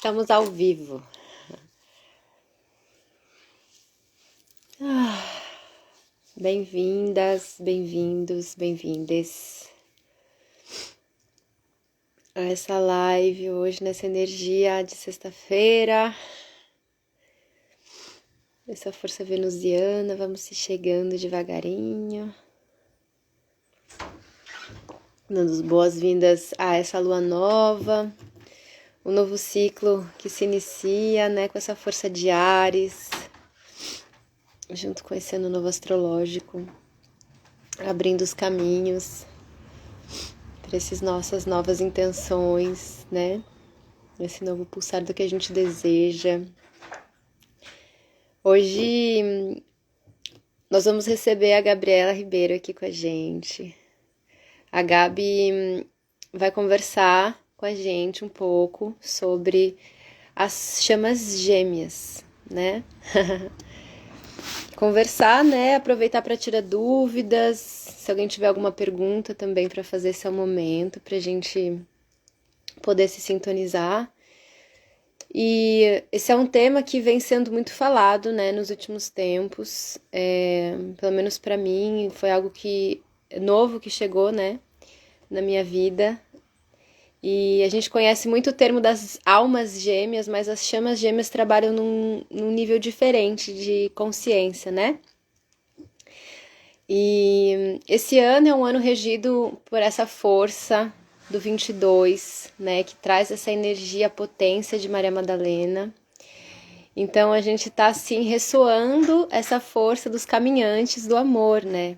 Estamos ao vivo. Bem-vindas, bem-vindos, bem-vindes a essa live hoje nessa energia de sexta-feira. Essa força venusiana, vamos se chegando devagarinho. Dando boas-vindas a essa lua nova, o novo ciclo que se inicia, né, com essa força de Áries, junto com esse ano novo astrológico, abrindo os caminhos para essas nossas novas intenções, né? Esse novo pulsar do que a gente deseja. Hoje nós vamos receber a Gabriela Ribeiro aqui com a gente. A Gabi vai conversar com a gente um pouco sobre as chamas gêmeas, né? Conversar, né? Aproveitar para tirar dúvidas. Se alguém tiver alguma pergunta também para fazer, esse é o momento para a gente poder se sintonizar. E esse é um tema que vem sendo muito falado, né, nos últimos tempos. Pelo menos para mim, foi algo que novo que chegou, né, na minha vida. E a gente conhece muito o termo das almas gêmeas, mas as chamas gêmeas trabalham num nível diferente de consciência, né? E esse ano é um ano regido por essa força do 22, né? Que traz essa energia, a potência de Maria Madalena. Então a gente tá assim ressoando essa força dos caminhantes do amor, né?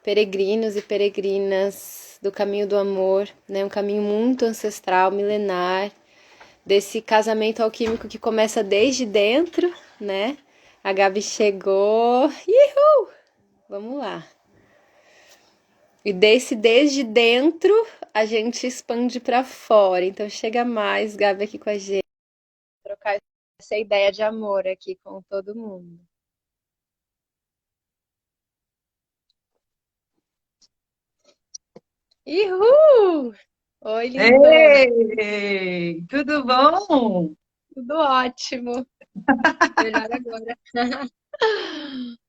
Peregrinos e peregrinas do caminho do amor, né? Um caminho muito ancestral, milenar, desse casamento alquímico que começa desde dentro, né? A Gabi chegou. Uhul! Vamos lá. E desde dentro a gente expande para fora. Então chega mais, Gabi, aqui com a gente. Trocar essa ideia de amor aqui com todo mundo. Uhul! Oi, lindona. Ei, tudo bom? Tudo ótimo. Melhor agora.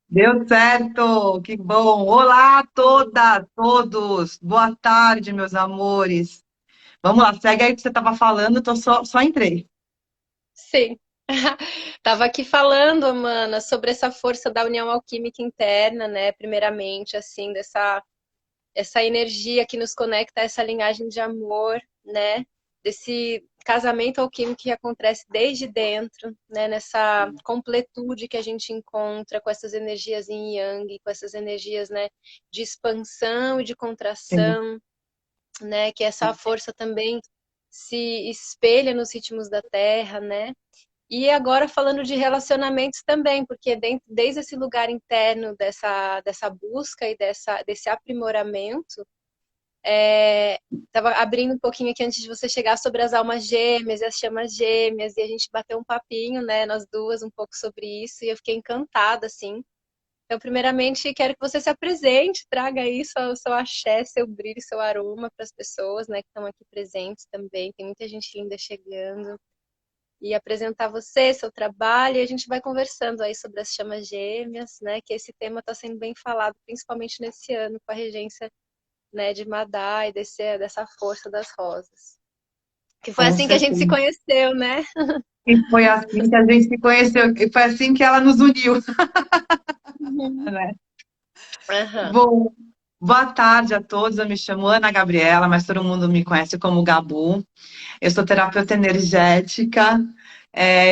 Deu certo, que bom. Olá a todas, todos. Boa tarde, meus amores. Vamos lá, segue aí o que você estava falando, só entrei. Sim. Tava aqui falando, Amanda, sobre essa força da união alquímica interna, né? Primeiramente, assim, dessa essa energia que nos conecta a essa linhagem de amor, né? Desse casamento alquímico que acontece desde dentro, né? Nessa completude que a gente encontra com essas energias yin e yang, com essas energias, né? De expansão e de Sim. contração, né? Que essa força também se espelha nos ritmos da Terra, né? E agora falando de relacionamentos também, porque desde esse lugar interno dessa busca e desse aprimoramento, estava abrindo um pouquinho aqui antes de você chegar sobre as almas gêmeas e as chamas gêmeas, e a gente bateu um papinho, né, nós duas, um pouco sobre isso, e eu fiquei encantada, assim. Então, primeiramente, quero que você se apresente, traga aí seu axé, seu brilho, seu aroma para as pessoas, né, que estão aqui presentes também. Tem muita gente linda chegando. E apresentar você, seu trabalho, e a gente vai conversando aí sobre as chamas gêmeas, né, que esse tema está sendo bem falado, principalmente nesse ano, com a regência, né, de Madá e dessa força das rosas. Que foi Com assim que a gente se certeza. conheceu, né? E foi assim que a gente se conheceu, e foi assim que ela nos uniu, Uhum. né? Aham. Bom, boa tarde a todos. Eu me chamo Ana Gabriela, mas todo mundo me conhece como Gabu. Eu sou terapeuta energética.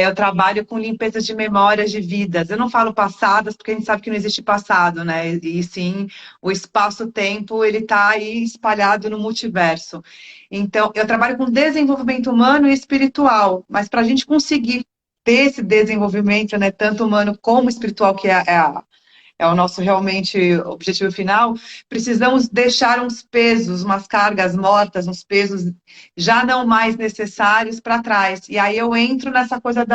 Eu trabalho com limpeza de memórias de vidas. Eu não falo passadas, porque a gente sabe que não existe passado, né? E sim, o espaço-tempo, ele está aí espalhado no multiverso. Então, eu trabalho com desenvolvimento humano e espiritual, mas para a gente conseguir ter esse desenvolvimento, né, tanto humano como espiritual, que é o nosso realmente objetivo final, precisamos deixar uns pesos, umas cargas mortas, uns pesos já não mais necessários para trás. E aí eu entro nessa coisa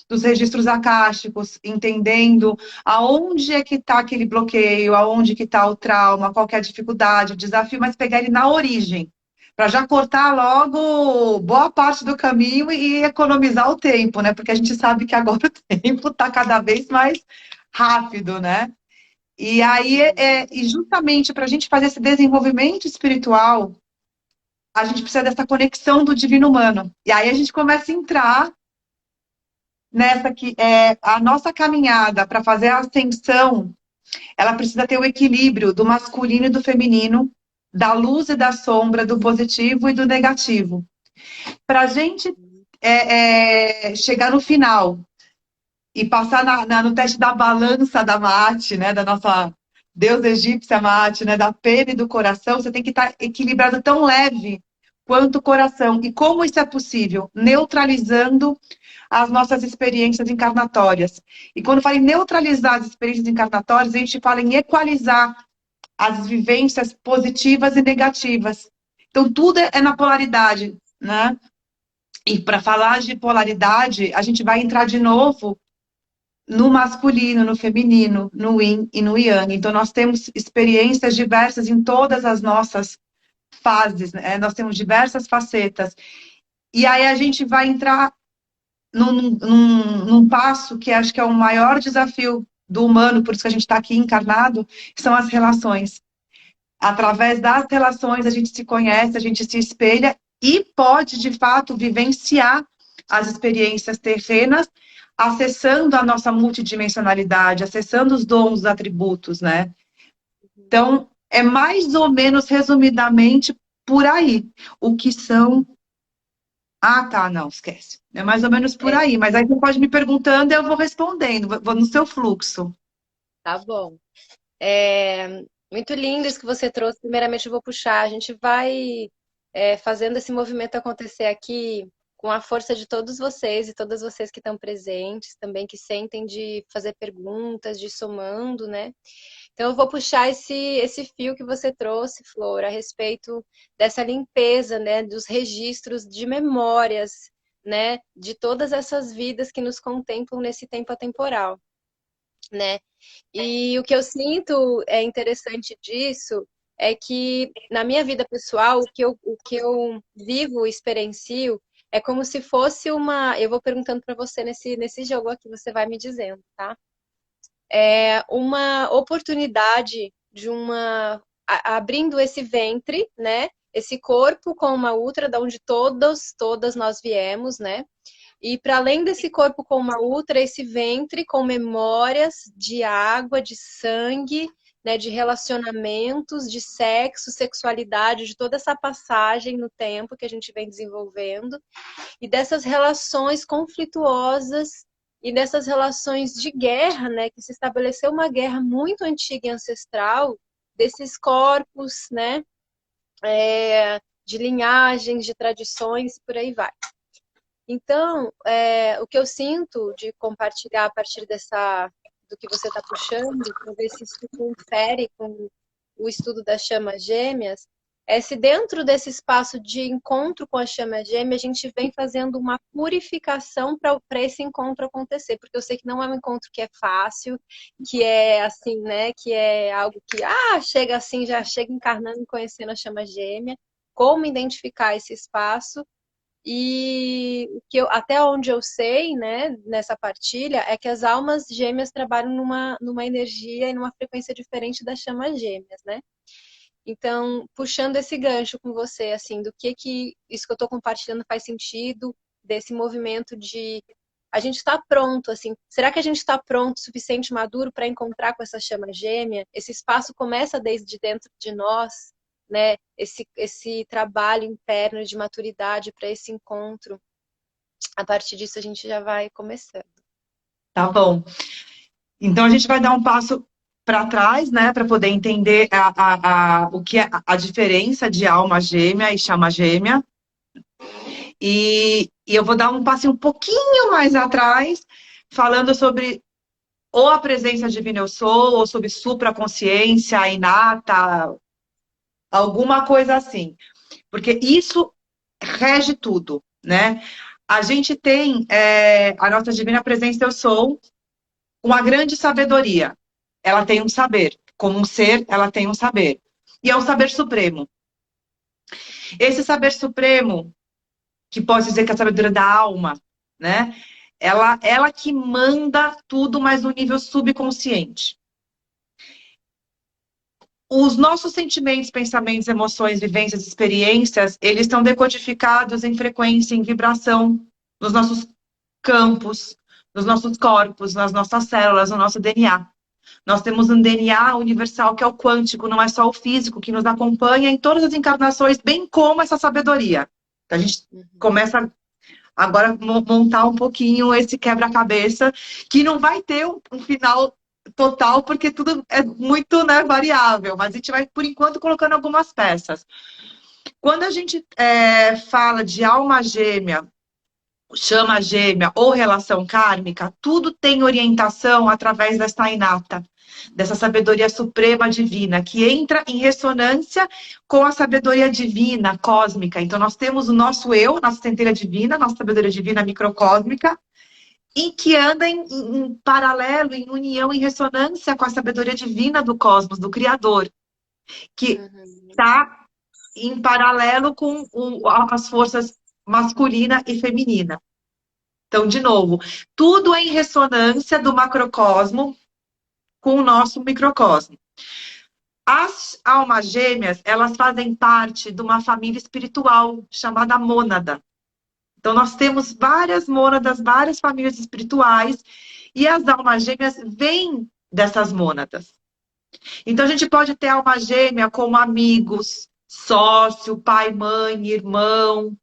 dos registros akáshicos, entendendo aonde é que está aquele bloqueio, aonde que está o trauma, qual que é a dificuldade, o desafio, mas pegar ele na origem. para já cortar logo boa parte do caminho e economizar o tempo, né? Porque a gente sabe que agora o tempo está cada vez mais rápido, né? E aí, e justamente para a gente fazer esse desenvolvimento espiritual, a gente precisa dessa conexão do divino humano. E aí a gente começa a entrar nessa que é a nossa caminhada para fazer a ascensão, ela precisa ter o equilíbrio do masculino e do feminino, da luz e da sombra, do positivo e do negativo. Para a gente chegar no final e passar no teste da balança da Mate, né, da nossa deusa egípcia Mate, né, da pena e do coração, você tem que estar equilibrado tão leve quanto o coração. E como isso é possível? Neutralizando as nossas experiências encarnatórias. E quando fala em neutralizar as experiências encarnatórias, a gente fala em equalizar as vivências positivas e negativas. Então, tudo é na polaridade, né? E para falar de polaridade, a gente vai entrar de novo no masculino, no feminino, no yin e no yang. Então, nós temos experiências diversas em todas as nossas fases, né? Nós temos diversas facetas. E aí a gente vai entrar num passo que acho que é o maior desafio do humano, por isso que a gente está aqui encarnado, que são as relações. Através das relações a gente se conhece, a gente se espelha e pode, de fato, vivenciar as experiências terrenas, acessando a nossa multidimensionalidade, acessando os dons, os atributos, né? Então, é mais ou menos, resumidamente, por aí. O que são... Ah, tá, não, esquece. É mais ou menos por É, aí. Mas aí você pode me perguntando e eu vou respondendo, vou no seu fluxo. tá bom. É, muito lindo isso que você trouxe. Primeiramente, eu vou puxar. A gente vai fazendo esse movimento acontecer aqui com a força de todos vocês e todas vocês que estão presentes, também que sentem de fazer perguntas, de ir somando, né? Então, eu vou puxar esse fio que você trouxe, Flor, a respeito dessa limpeza, né, dos registros de memórias, né, de todas essas vidas que nos contemplam nesse tempo atemporal, né? E o que eu sinto é interessante disso é que na minha vida pessoal, o que eu vivo, experiencio, é como se fosse uma. Eu vou perguntando para você nesse jogo aqui, você vai me dizendo, tá? É uma oportunidade de abrindo esse ventre, né? Esse corpo com uma útera, da onde todas nós viemos, né? E para além desse corpo com uma útera, esse ventre com memórias de água, de sangue, né, de relacionamentos, de sexo, sexualidade, de toda essa passagem no tempo que a gente vem desenvolvendo, e dessas relações conflituosas e dessas relações de guerra, né, que se estabeleceu uma guerra muito antiga e ancestral desses corpos, né, de linhagens, de tradições, e por aí vai. Então, o que eu sinto de compartilhar a partir do que você está puxando, para ver se isso confere com o estudo das chamas gêmeas, é se dentro desse espaço de encontro com a chama gêmea, a gente vem fazendo uma purificação para esse encontro acontecer, porque eu sei que não é um encontro que é fácil, que é assim, né, que é algo que, chega assim, já chega encarnando e conhecendo a chama gêmea, como identificar esse espaço, e até onde eu sei, né, nessa partilha, é que as almas gêmeas trabalham numa energia e numa frequência diferente das chamas gêmeas, né? Então, puxando esse gancho com você, assim, do que isso que eu estou compartilhando faz sentido, desse movimento de a gente está pronto, assim, será que a gente está pronto, suficiente, maduro para encontrar com essa chama gêmea? Esse espaço começa desde dentro de nós, né? Esse trabalho interno de maturidade para esse encontro. A partir disso a gente já vai começando. Tá bom. Então a gente vai dar um passo para trás, né, para poder entender o que é a diferença de alma gêmea e chama gêmea. E eu vou dar um passo um pouquinho mais atrás, falando sobre ou a presença divina eu sou, ou sobre supraconsciência inata, alguma coisa assim. Porque isso rege tudo, né? A gente tem a nossa divina presença eu sou, uma grande sabedoria. Ela tem um saber. Como um ser, ela tem um saber. E é um saber supremo. Esse saber supremo, que pode dizer que é a sabedoria da alma, né? Ela que manda tudo, mas no nível subconsciente. Os nossos sentimentos, pensamentos, emoções, vivências, experiências, eles estão decodificados em frequência, em vibração, nos nossos campos, nos nossos corpos, nas nossas células, no nosso DNA. Nós temos um DNA universal que é o quântico, não é só o físico, que nos acompanha em todas as encarnações, bem como essa sabedoria. Então, a gente começa agora a montar um pouquinho esse quebra-cabeça, que não vai ter um final total, porque tudo é muito, né, variável, mas a gente vai, por enquanto, colocando algumas peças. Quando a gente fala de alma gêmea, chama gêmea ou relação kármica, tudo tem orientação através dessa inata, dessa sabedoria suprema divina, que entra em ressonância com a sabedoria divina cósmica. Então, nós temos o nosso eu, nossa centelha divina, nossa sabedoria divina microcósmica, e que anda em paralelo, em união, em ressonância com a sabedoria divina do cosmos, do Criador, que está em paralelo com as forças masculina e feminina. Então, de novo, tudo é em ressonância do macrocosmo com o nosso microcosmo. As almas gêmeas, elas fazem parte de uma família espiritual chamada mônada. Então, nós temos várias mônadas, várias famílias espirituais, e as almas gêmeas vêm dessas mônadas. Então, a gente pode ter alma gêmea como amigos, sócio, pai, mãe, irmão,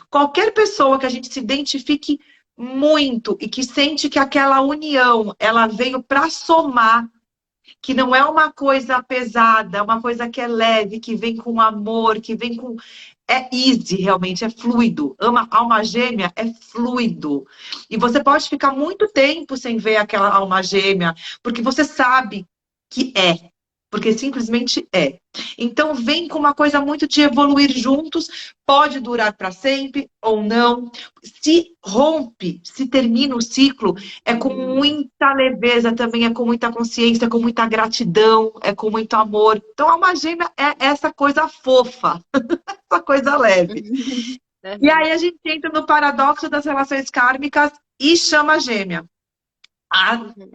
qualquer pessoa que a gente se identifique muito e que sente que aquela união, ela veio para somar, que não é uma coisa pesada, é uma coisa que é leve, que vem com amor, que vem com... É easy, realmente, é fluido. Alma gêmea é fluido. E você pode ficar muito tempo sem ver aquela alma gêmea, porque você sabe que é. Porque simplesmente é. Então, vem com uma coisa muito de evoluir juntos, pode durar para sempre ou não. Se rompe, se termina o ciclo, é com muita leveza também, é com muita consciência, é com muita gratidão, é com muito amor. Então, a alma gêmea é essa coisa fofa, essa coisa leve. E aí a gente entra no paradoxo das relações kármicas e chama a gêmea.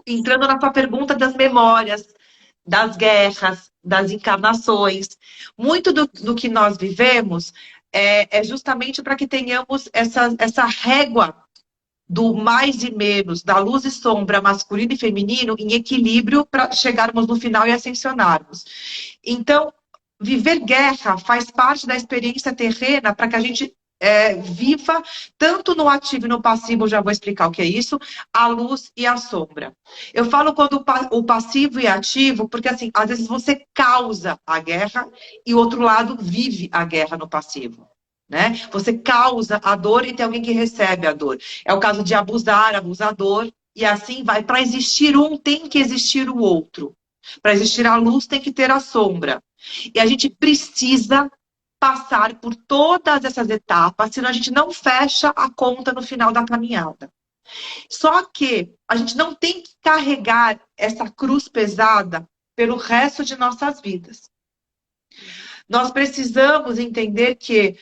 Entrando na tua pergunta das memórias, das guerras, das encarnações. Muito do que nós vivemos é justamente para que tenhamos essa régua do mais e menos, da luz e sombra, masculino e feminino, em equilíbrio para chegarmos no final e ascensionarmos. Então, viver guerra faz parte da experiência terrena para que a gente viva tanto no ativo e no passivo, já vou explicar o que é isso, a luz e a sombra. Eu falo quando o passivo e ativo, porque assim, às vezes você causa a guerra e o outro lado vive a guerra no passivo. Né? Você causa a dor e tem alguém que recebe a dor. É o caso de abusar, abusador, e assim vai. Para existir um, tem que existir o outro. Para existir a luz, tem que ter a sombra. E a gente precisa passar por todas essas etapas, senão a gente não fecha a conta no final da caminhada. Só que a gente não tem que carregar essa cruz pesada pelo resto de nossas vidas. Nós precisamos entender que,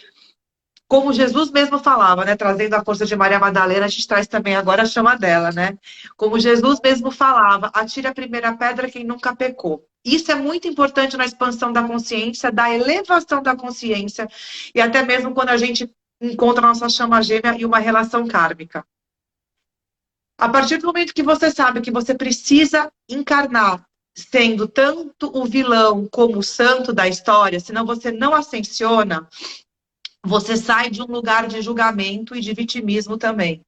como Jesus mesmo falava, né, trazendo a força de Maria Madalena, a gente traz também agora a chama dela, né? Como Jesus mesmo falava, atire a primeira pedra quem nunca pecou. Isso é muito importante na expansão da consciência, da elevação da consciência, e até mesmo quando a gente encontra a nossa chama gêmea e uma relação kármica. A partir do momento que você sabe que você precisa encarnar sendo tanto o vilão como o santo da história, senão você não ascensiona, você sai de um lugar de julgamento e de vitimismo também.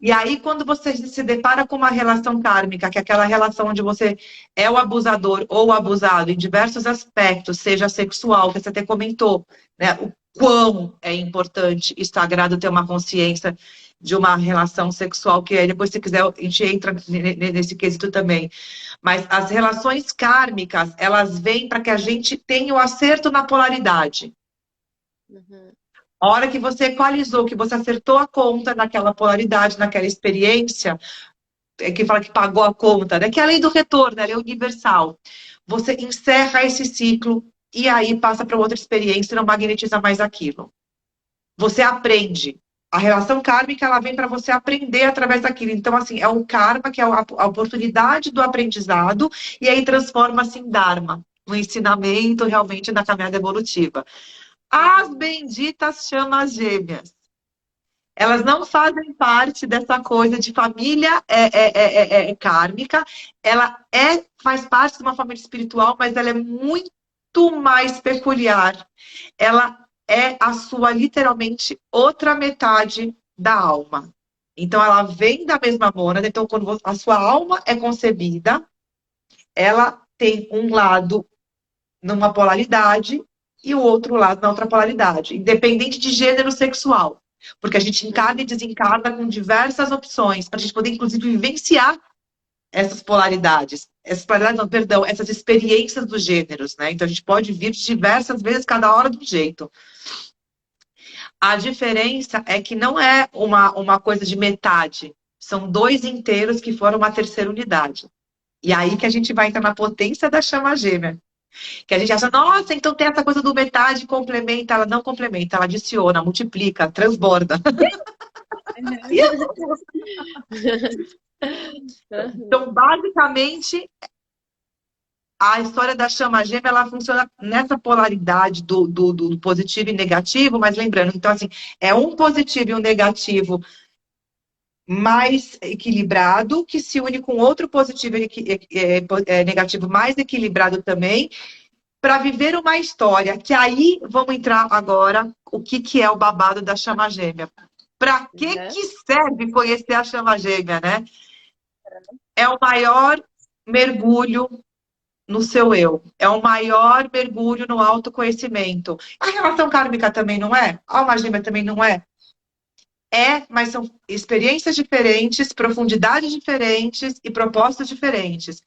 E aí, quando você se depara com uma relação kármica, que é aquela relação onde você é o abusador ou o abusado em diversos aspectos, seja sexual, que você até comentou, né? O quão é importante e sagrado ter uma consciência de uma relação sexual, que aí depois, se quiser, a gente entra nesse quesito também. Mas as relações kármicas, elas vêm para que a gente tenha o acerto na polaridade. A hora que você equalizou, que você acertou a conta naquela polaridade, naquela experiência, é que fala que pagou a conta, né? Que é a lei do retorno, ela é universal. Você encerra esse ciclo e aí passa para outra experiência e não magnetiza mais aquilo. Você aprende. A relação kármica, ela vem para você aprender através daquilo. Então, assim, é um karma, que é a oportunidade do aprendizado, e aí transforma-se em dharma, no ensinamento realmente na caminhada evolutiva. As benditas chamas gêmeas. Elas não fazem parte dessa coisa de família kármica. Ela faz parte de uma família espiritual, mas ela é muito mais peculiar. Ela é a sua, literalmente, outra metade da alma. Então, ela vem da mesma mônada. Então, quando a sua alma é concebida, ela tem um lado numa polaridade e o outro lado na outra polaridade, independente de gênero sexual. Porque a gente encarna e desencarna com diversas opções, para a gente poder, inclusive, vivenciar essas polaridades. Essas polaridades, não, perdão, essas experiências dos gêneros, né? Então, a gente pode vir diversas vezes, cada hora de um jeito. A diferença é que não é uma coisa de metade. São dois inteiros que formam uma terceira unidade. E aí que a gente vai entrar na potência da chama gêmea. Que a gente acha, nossa, então tem essa coisa do metade, complementa. Ela não complementa, ela adiciona, multiplica, transborda. Então, basicamente, a história da chama gêmea, ela funciona nessa polaridade do positivo e negativo, mas lembrando, então, assim, é um positivo e um negativo mais equilibrado, que se une com outro positivo e negativo mais equilibrado também, para viver uma história, que aí vamos entrar agora, o que é o babado da chama gêmea. Para que serve conhecer a chama gêmea, né? É o maior mergulho no seu eu. É o maior mergulho no autoconhecimento. A relação kármica também não é? A alma gêmea também não é? É, mas são experiências diferentes, profundidades diferentes e propósitos diferentes.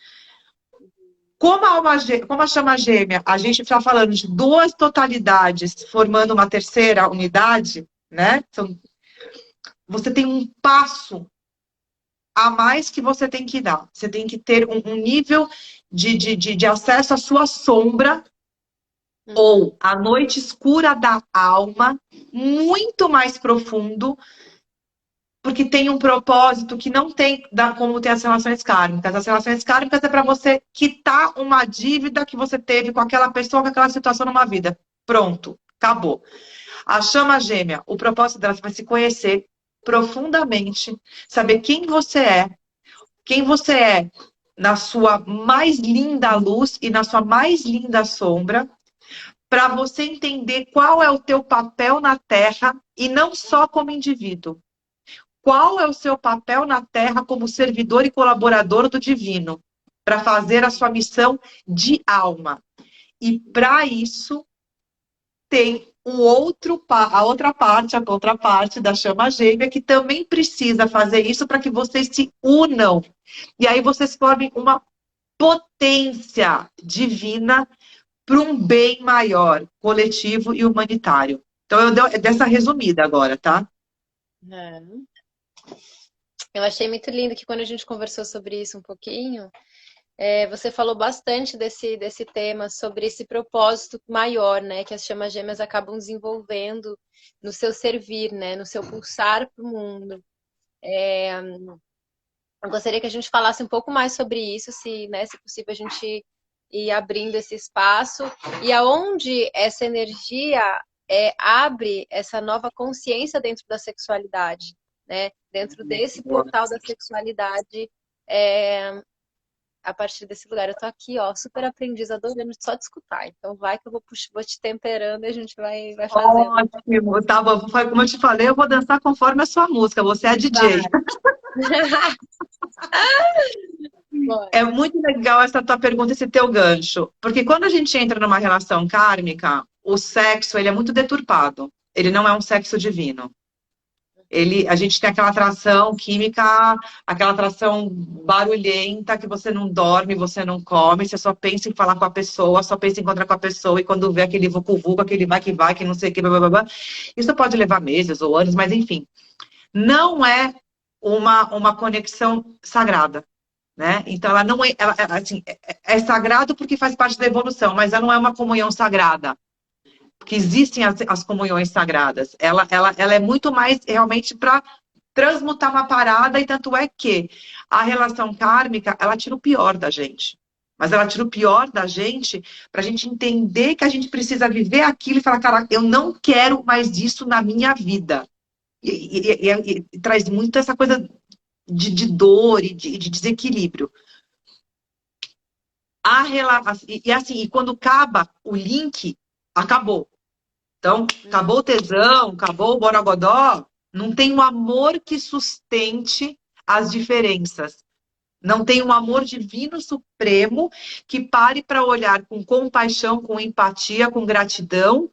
Como a chama gêmea, a gente está falando de duas totalidades formando uma terceira unidade, né? Você tem um passo a mais que você tem que dar. Você tem que ter um nível de acesso à sua sombra ou à noite escura da alma muito mais profundo, porque tem um propósito que não tem como ter as relações kármicas. As relações kármicas é para você quitar uma dívida que você teve com aquela pessoa, com aquela situação numa vida. Pronto, acabou. A chama gêmea, o propósito dela é se conhecer profundamente, saber quem você é na sua mais linda luz e na sua mais linda sombra, para você entender qual é o teu papel na Terra e não só como indivíduo. Qual é o seu papel na Terra como servidor e colaborador do divino, para fazer a sua missão de alma. E para isso tem a outra parte, a contraparte da chama gêmea, que também precisa fazer isso para que vocês se unam. E aí vocês formem uma potência divina para um bem maior, coletivo e humanitário. Então, eu dei dessa resumida agora, tá? Eu achei muito lindo que quando a gente conversou sobre isso um pouquinho, você falou bastante desse tema, sobre esse propósito maior, né, que as chamas gêmeas acabam desenvolvendo no seu servir, né, no seu pulsar para o mundo. Eu gostaria que a gente falasse um pouco mais sobre isso, se possível a gente ir abrindo esse espaço, e aonde essa energia abre essa nova consciência dentro da sexualidade, né? Dentro desse portal da sexualidade, a partir desse lugar. Eu tô aqui, ó, super aprendiz, adorando só de escutar. Então vai que eu vou te temperando e a gente vai fazendo. Ótimo, tá bom. Como eu te falei, eu vou dançar conforme a sua música. Você é DJ. É muito legal essa tua pergunta, esse teu gancho. Porque quando a gente entra numa relação kármica, o sexo, ele é muito deturpado. Ele não é um sexo divino. A gente tem aquela atração química, aquela atração barulhenta, que você não dorme, você não come, você só pensa em falar com a pessoa, só pensa em encontrar com a pessoa, e quando vê aquele vucu-vucu, aquele vai, que não sei o que, blá, blá, blá. Isso pode levar meses ou anos, mas enfim. Não é uma conexão sagrada. né? Então ela não é, assim, é sagrado porque faz parte da evolução, mas ela não é uma comunhão sagrada. Porque existem as comunhões sagradas. Ela é muito mais realmente para transmutar uma parada, e tanto é que a relação kármica, ela tira o pior da gente. Mas ela tira o pior da gente para a gente entender que a gente precisa viver aquilo e falar, cara, eu não quero mais isso na minha vida. E traz muito essa coisa de dor e de desequilíbrio. E quando acaba o link, acabou. Então, acabou o tesão, acabou o borogodó, não tem um amor que sustente as diferenças. Não tem um amor divino supremo que pare para olhar com compaixão, com empatia, com gratidão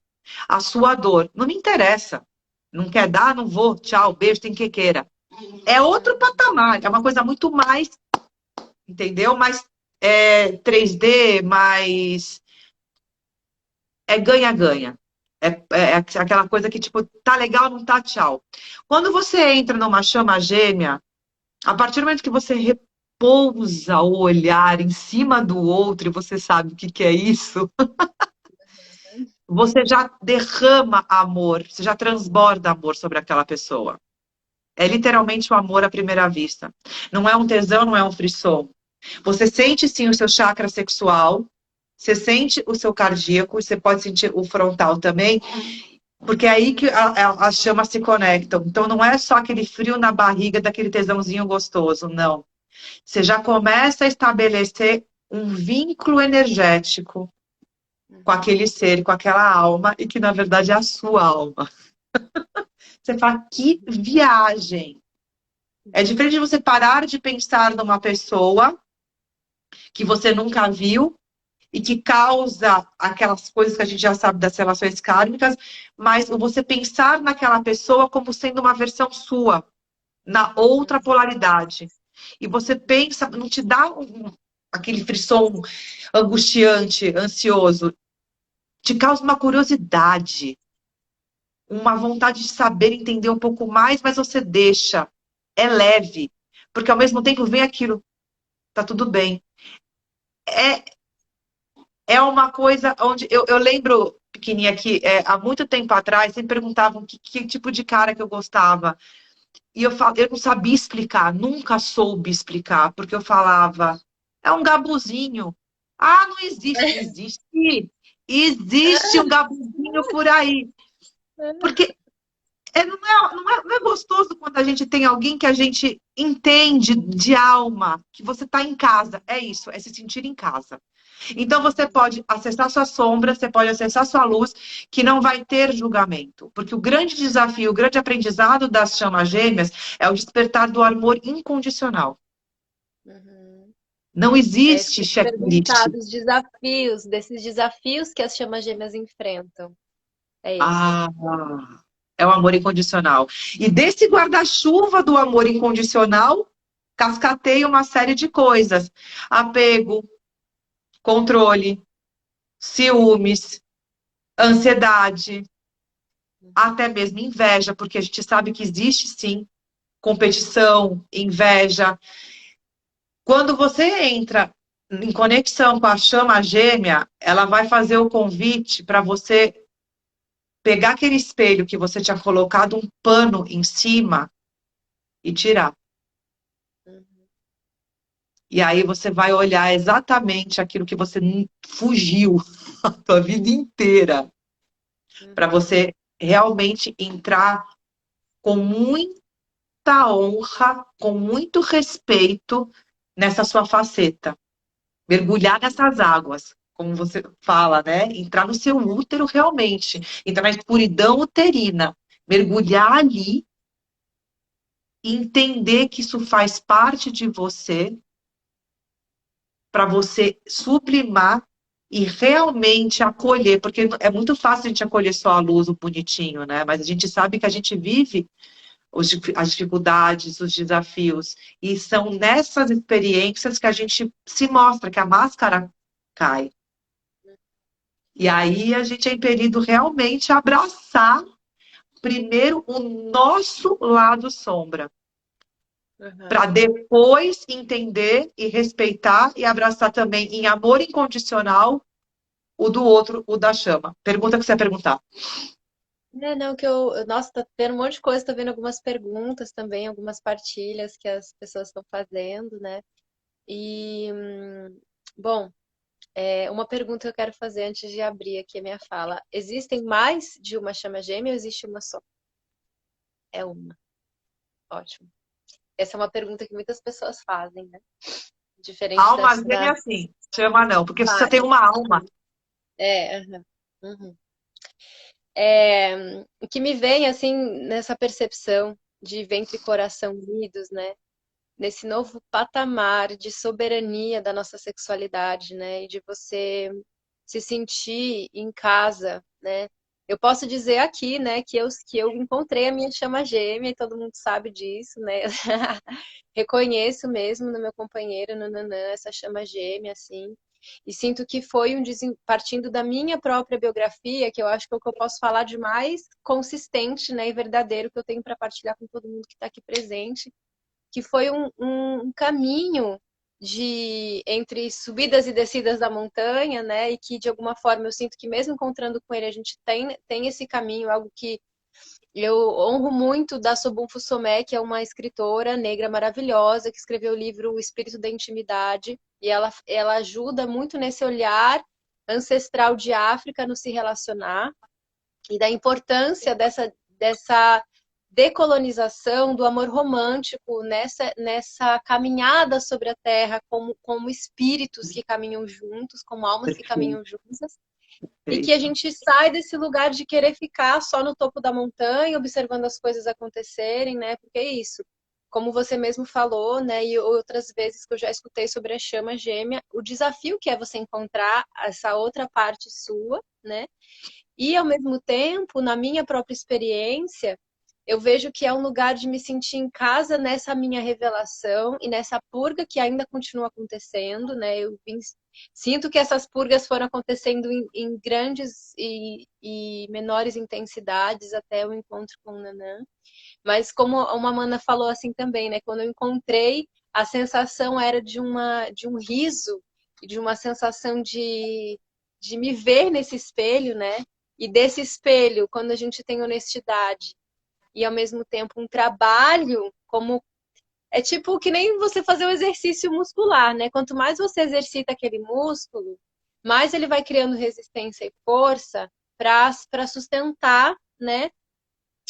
a sua dor. Não me interessa. Não quer dar, não vou. Tchau, beijo, tem que queira. É outro patamar, é uma coisa muito mais, entendeu? Mais 3D, mais ganha-ganha. É aquela coisa que, tipo, tá legal, não tá, tchau. Quando você entra numa chama gêmea, a partir do momento que você repousa o olhar em cima do outro e você sabe o que que é isso, você já derrama amor, você já transborda amor sobre aquela pessoa. É literalmente o amor à primeira vista. Não é um tesão, não é um frisson. Você sente sim o seu chakra sexual, você sente o seu cardíaco, você pode sentir o frontal também, porque é aí que as chamas se conectam. Então não é só aquele frio na barriga daquele tesãozinho gostoso, não. Você já começa a estabelecer um vínculo energético com aquele ser, com aquela alma, e que na verdade é a sua alma. Você fala, que viagem! É diferente de você parar de pensar numa pessoa que você nunca viu e que causa aquelas coisas que a gente já sabe das relações kármicas, mas você pensar naquela pessoa como sendo uma versão sua, na outra polaridade. E você pensa, não te dá aquele frisson angustiante, ansioso, te causa uma curiosidade, uma vontade de saber, entender um pouco mais, mas você deixa. É leve, porque ao mesmo tempo vem aquilo, tá tudo bem. É, é uma coisa onde eu lembro, pequenininha, que há muito tempo atrás, sempre perguntavam que tipo de cara que eu gostava. E eu não sabia explicar, nunca soube explicar, porque eu falava, é um gabuzinho. Ah, não existe. Existe. Existe um gabuzinho por aí. Porque não é gostoso quando a gente tem alguém que a gente entende de alma, que você está em casa. É isso, é se sentir em casa. Então você pode acessar sua sombra, você pode acessar sua luz, que não vai ter julgamento. Porque o grande desafio, o grande aprendizado das chamas gêmeas é o despertar do amor incondicional. Uhum. Não É isso existe que eu ia checklist. perguntar, dos desafios, desses desafios que as chamas gêmeas enfrentam. É esse. Ah, é o amor incondicional. E desse guarda-chuva do amor incondicional, cascateia uma série de coisas. Apego, controle, ciúmes, ansiedade, até mesmo inveja, porque a gente sabe que existe sim competição, inveja. Quando você entra em conexão com a chama gêmea, ela vai fazer o convite para você pegar aquele espelho que você tinha colocado um pano em cima e tirar. E aí você vai olhar exatamente aquilo que você fugiu a sua vida inteira, para você realmente entrar com muita honra, com muito respeito nessa sua faceta. Mergulhar nessas águas, como você fala, né? Entrar no seu útero realmente, entrar na escuridão uterina, mergulhar ali e entender que isso faz parte de você, para você sublimar e realmente acolher, porque é muito fácil a gente acolher só a luz, o bonitinho, né? Mas a gente sabe que a gente vive as dificuldades, os desafios, e são nessas experiências que a gente se mostra, que a máscara cai. E aí a gente é impelido realmente a abraçar primeiro o nosso lado sombra. Uhum. para depois entender e respeitar e abraçar também em amor incondicional o do outro, o da chama. Pergunta que você ia perguntar. Não, nossa, tá vendo um monte de coisa, tô vendo algumas perguntas também, algumas partilhas que as pessoas estão fazendo, né? E, bom, uma pergunta que eu quero fazer antes de abrir aqui a minha fala. Existem mais de uma chama gêmea ou existe uma só? É uma. Ótimo. Essa é uma pergunta que muitas pessoas fazem, né? Diferente Alma da gêmea, sim. Chama não, porque você só tem várias. uma alma. Aham. Uhum. O que me vem, assim, nessa percepção de ventre e coração unidos, né? Nesse novo patamar de soberania da nossa sexualidade, né? E de você se sentir em casa, né? Eu posso dizer aqui, né, que eu encontrei a minha chama gêmea e todo mundo sabe disso, né? Reconheço mesmo no meu companheiro, nananã, essa chama gêmea, assim. E sinto que foi partindo da minha própria biografia, que eu acho que é o que eu posso falar de mais consistente, né, e verdadeiro que eu tenho para partilhar com todo mundo que está aqui presente, que foi um caminho de entre subidas e descidas da montanha, né? E que de alguma forma eu sinto que mesmo encontrando com ele a gente tem esse caminho, algo que eu honro muito da Sobun Fusomé, que é uma escritora negra maravilhosa que escreveu o livro O Espírito da Intimidade, e ela ajuda muito nesse olhar ancestral de África no se relacionar e da importância dessa decolonização do amor romântico nessa caminhada sobre a Terra como espíritos que caminham juntos, como almas que Perfeito, caminham juntas, e que a perfeito. gente sai desse lugar de querer ficar só no topo da montanha, observando as coisas acontecerem, né? Porque é isso. Como você mesmo falou, né, e outras vezes que eu já escutei sobre a chama gêmea, o desafio que é você encontrar essa outra parte sua, né? E, ao mesmo tempo, na minha própria experiência, eu vejo que é um lugar de me sentir em casa nessa minha revelação e nessa purga que ainda continua acontecendo, né? Sinto que essas purgas foram acontecendo em grandes e menores intensidades até o encontro com o Nanã. Mas como uma mana falou assim também, né? Quando eu encontrei, a sensação era de um riso e de uma sensação de me ver nesse espelho, né? E desse espelho, quando a gente tem honestidade e ao mesmo tempo um trabalho, como é tipo que nem você fazer o exercício muscular, né? Quanto mais você exercita aquele músculo, mais ele vai criando resistência e força para sustentar, né?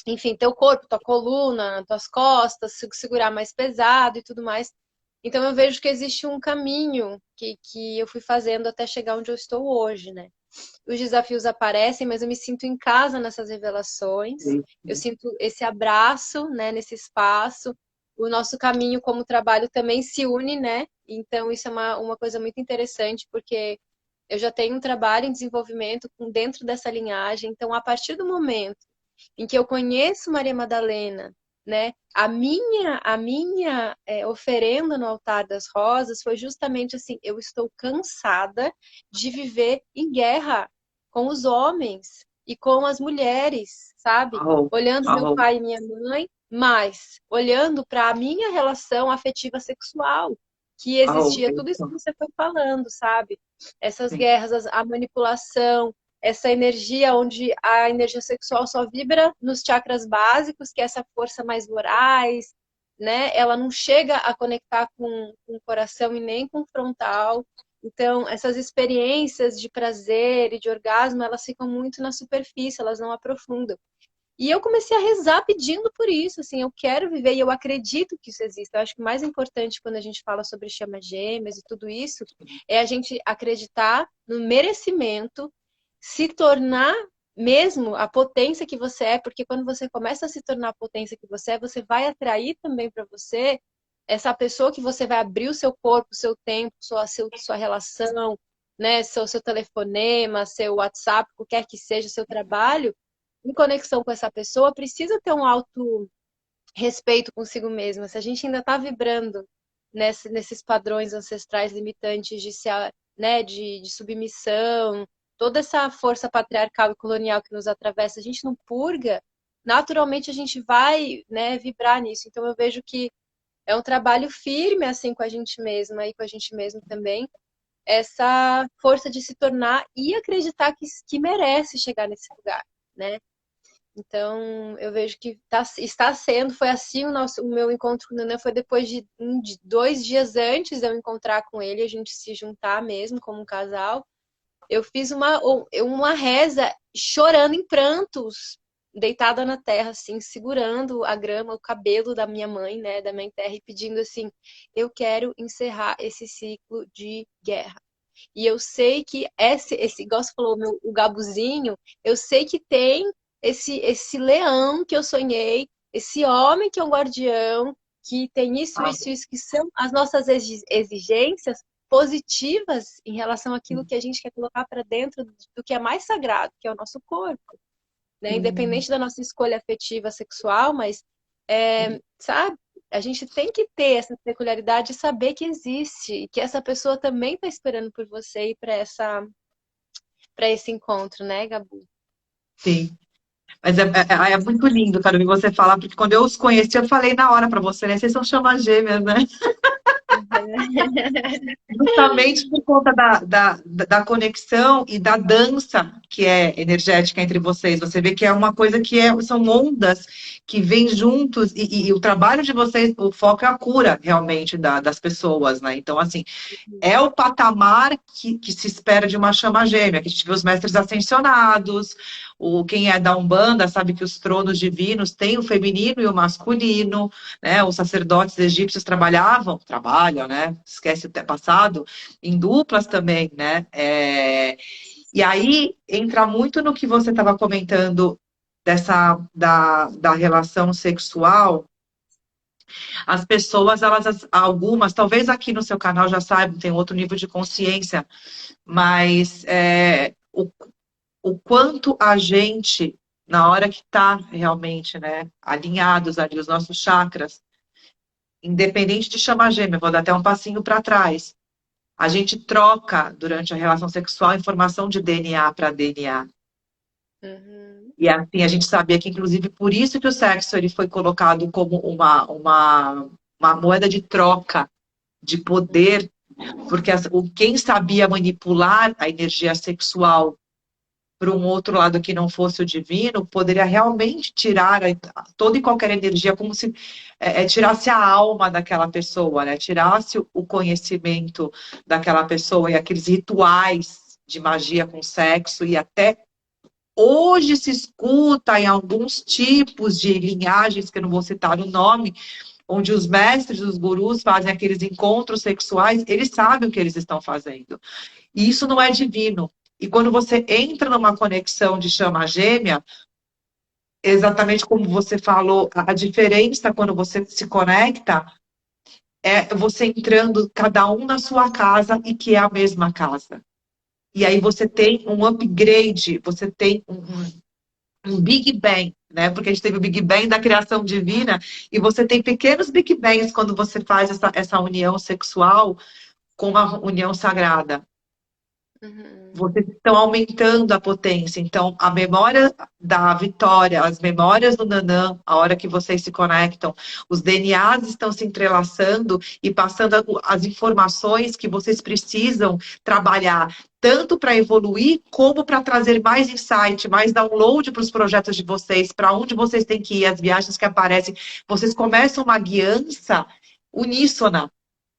Enfim, teu corpo, tua coluna, tuas costas, segurar mais pesado e tudo mais. Então eu vejo que existe um caminho que eu fui fazendo até chegar onde eu estou hoje, né? Os desafios aparecem, mas eu me sinto em casa nessas revelações. Eu sinto esse abraço, né, nesse espaço. O nosso caminho como trabalho também se une, né? Então isso é uma coisa muito interessante, porque eu já tenho um trabalho em desenvolvimento dentro dessa linhagem. Então, a partir do momento em que eu conheço Maria Madalena, né? A minha oferenda no altar das rosas foi justamente assim: eu estou cansada de viver em guerra com os homens e com as mulheres, sabe? Arrou, Olhando meu arrou. pai e minha mãe, mas olhando para a minha relação afetiva sexual, que Arrou. existia tudo isso que você foi falando, sabe? Essas guerras, a manipulação, essa energia onde a energia sexual só vibra nos chakras básicos, que é essa força mais voraz, né? Ela não chega a conectar com o coração e nem com o frontal. Então, essas experiências de prazer e de orgasmo, elas ficam muito na superfície, elas não aprofundam. E eu comecei a rezar pedindo por isso, assim, eu quero viver e eu acredito que isso existe. Eu acho que o mais importante quando a gente fala sobre chamas gêmeas e tudo isso é a gente acreditar no merecimento, se tornar mesmo a potência que você é, porque quando você começa a se tornar a potência que você é, você vai atrair também para você essa pessoa que você vai abrir o seu corpo, o seu tempo, sua relação, né, seu telefonema, seu WhatsApp, qualquer que seja, seu trabalho, em conexão com essa pessoa, precisa ter um alto respeito consigo mesma. Se a gente ainda está vibrando nesses padrões ancestrais limitantes né, de submissão, toda essa força patriarcal e colonial que nos atravessa, a gente não purga, naturalmente a gente vai, né, vibrar nisso. Então eu vejo que é um trabalho firme, assim, com a gente mesma e com a gente mesmo também, essa força de se tornar e acreditar que merece chegar nesse lugar, né? Então, eu vejo que está sendo, foi assim o meu encontro com o Nanã, foi depois de 2 dias antes de eu encontrar com ele, a gente se juntar mesmo como um casal. Eu fiz uma reza chorando em prantos, deitada na terra, assim, segurando a grama, o cabelo da minha mãe, né, da minha terra, e pedindo assim: eu quero encerrar esse ciclo de guerra. E eu sei que igual você falou, o gabuzinho, eu sei que tem esse leão que eu sonhei, esse homem que é um guardião, que tem isso, que são as nossas exigências positivas em relação àquilo que a gente quer colocar para dentro do que é mais sagrado, que é o nosso corpo, né? Sim. Independente da nossa escolha afetiva sexual, mas, sabe? A gente tem que ter essa peculiaridade e saber que existe, e que essa pessoa também está esperando por você e para esse encontro, né, Gabu? Sim. Mas é muito lindo, cara, ouvir você falar, porque quando eu os conheci, eu falei na hora pra você, né? Vocês são chamas gêmeas, né? Justamente por conta da conexão e da dança que é energética entre vocês. Você vê que é uma coisa que são ondas que vêm juntos, e o trabalho de vocês, o foco é a cura realmente das pessoas, né? Então, assim, é o patamar que se espera de uma chama gêmea, que a gente vê os mestres ascensionados, quem é da Umbanda sabe que os tronos divinos têm o feminino e o masculino, né? Os sacerdotes egípcios trabalham, né? Esquece até passado, em duplas também, né? E aí entra muito no que você estava comentando da relação sexual. As pessoas, algumas, talvez aqui no seu canal já saibam, tem outro nível de consciência, mas o quanto a gente, na hora que está realmente, né, alinhados ali os nossos chakras, independente de chama gêmea, vou dar até um passinho para trás, a gente troca durante a relação sexual informação de DNA para DNA. Uhum. E assim, a gente sabia que, inclusive, por isso que o sexo ele foi colocado como uma moeda de troca de poder, porque quem sabia manipular a energia sexual para um outro lado que não fosse o divino, poderia realmente tirar toda e qualquer energia, como se tirasse a alma daquela pessoa, né? Tirasse o conhecimento daquela pessoa e aqueles rituais de magia com sexo, e até hoje se escuta em alguns tipos de linhagens, que eu não vou citar o nome, onde os mestres, os gurus fazem aqueles encontros sexuais, eles sabem o que eles estão fazendo. E isso não é divino. E quando você entra numa conexão de chama gêmea, exatamente como você falou, a diferença quando você se conecta é você entrando cada um na sua casa e que é a mesma casa. E aí você tem um upgrade, você tem um Big Bang, né? Porque a gente teve o Big Bang da criação divina, e você tem pequenos Big Bangs quando você faz essa união sexual com uma união sagrada. Uhum. Vocês estão aumentando a potência. Então, a memória da Vitória, as memórias do Nanã, a hora que vocês se conectam, os DNAs estão se entrelaçando e passando as informações que vocês precisam trabalhar, tanto para evoluir, como para trazer mais insight, mais download para os projetos de vocês, para onde vocês têm que ir, as viagens que aparecem. Vocês começam uma guiança uníssona.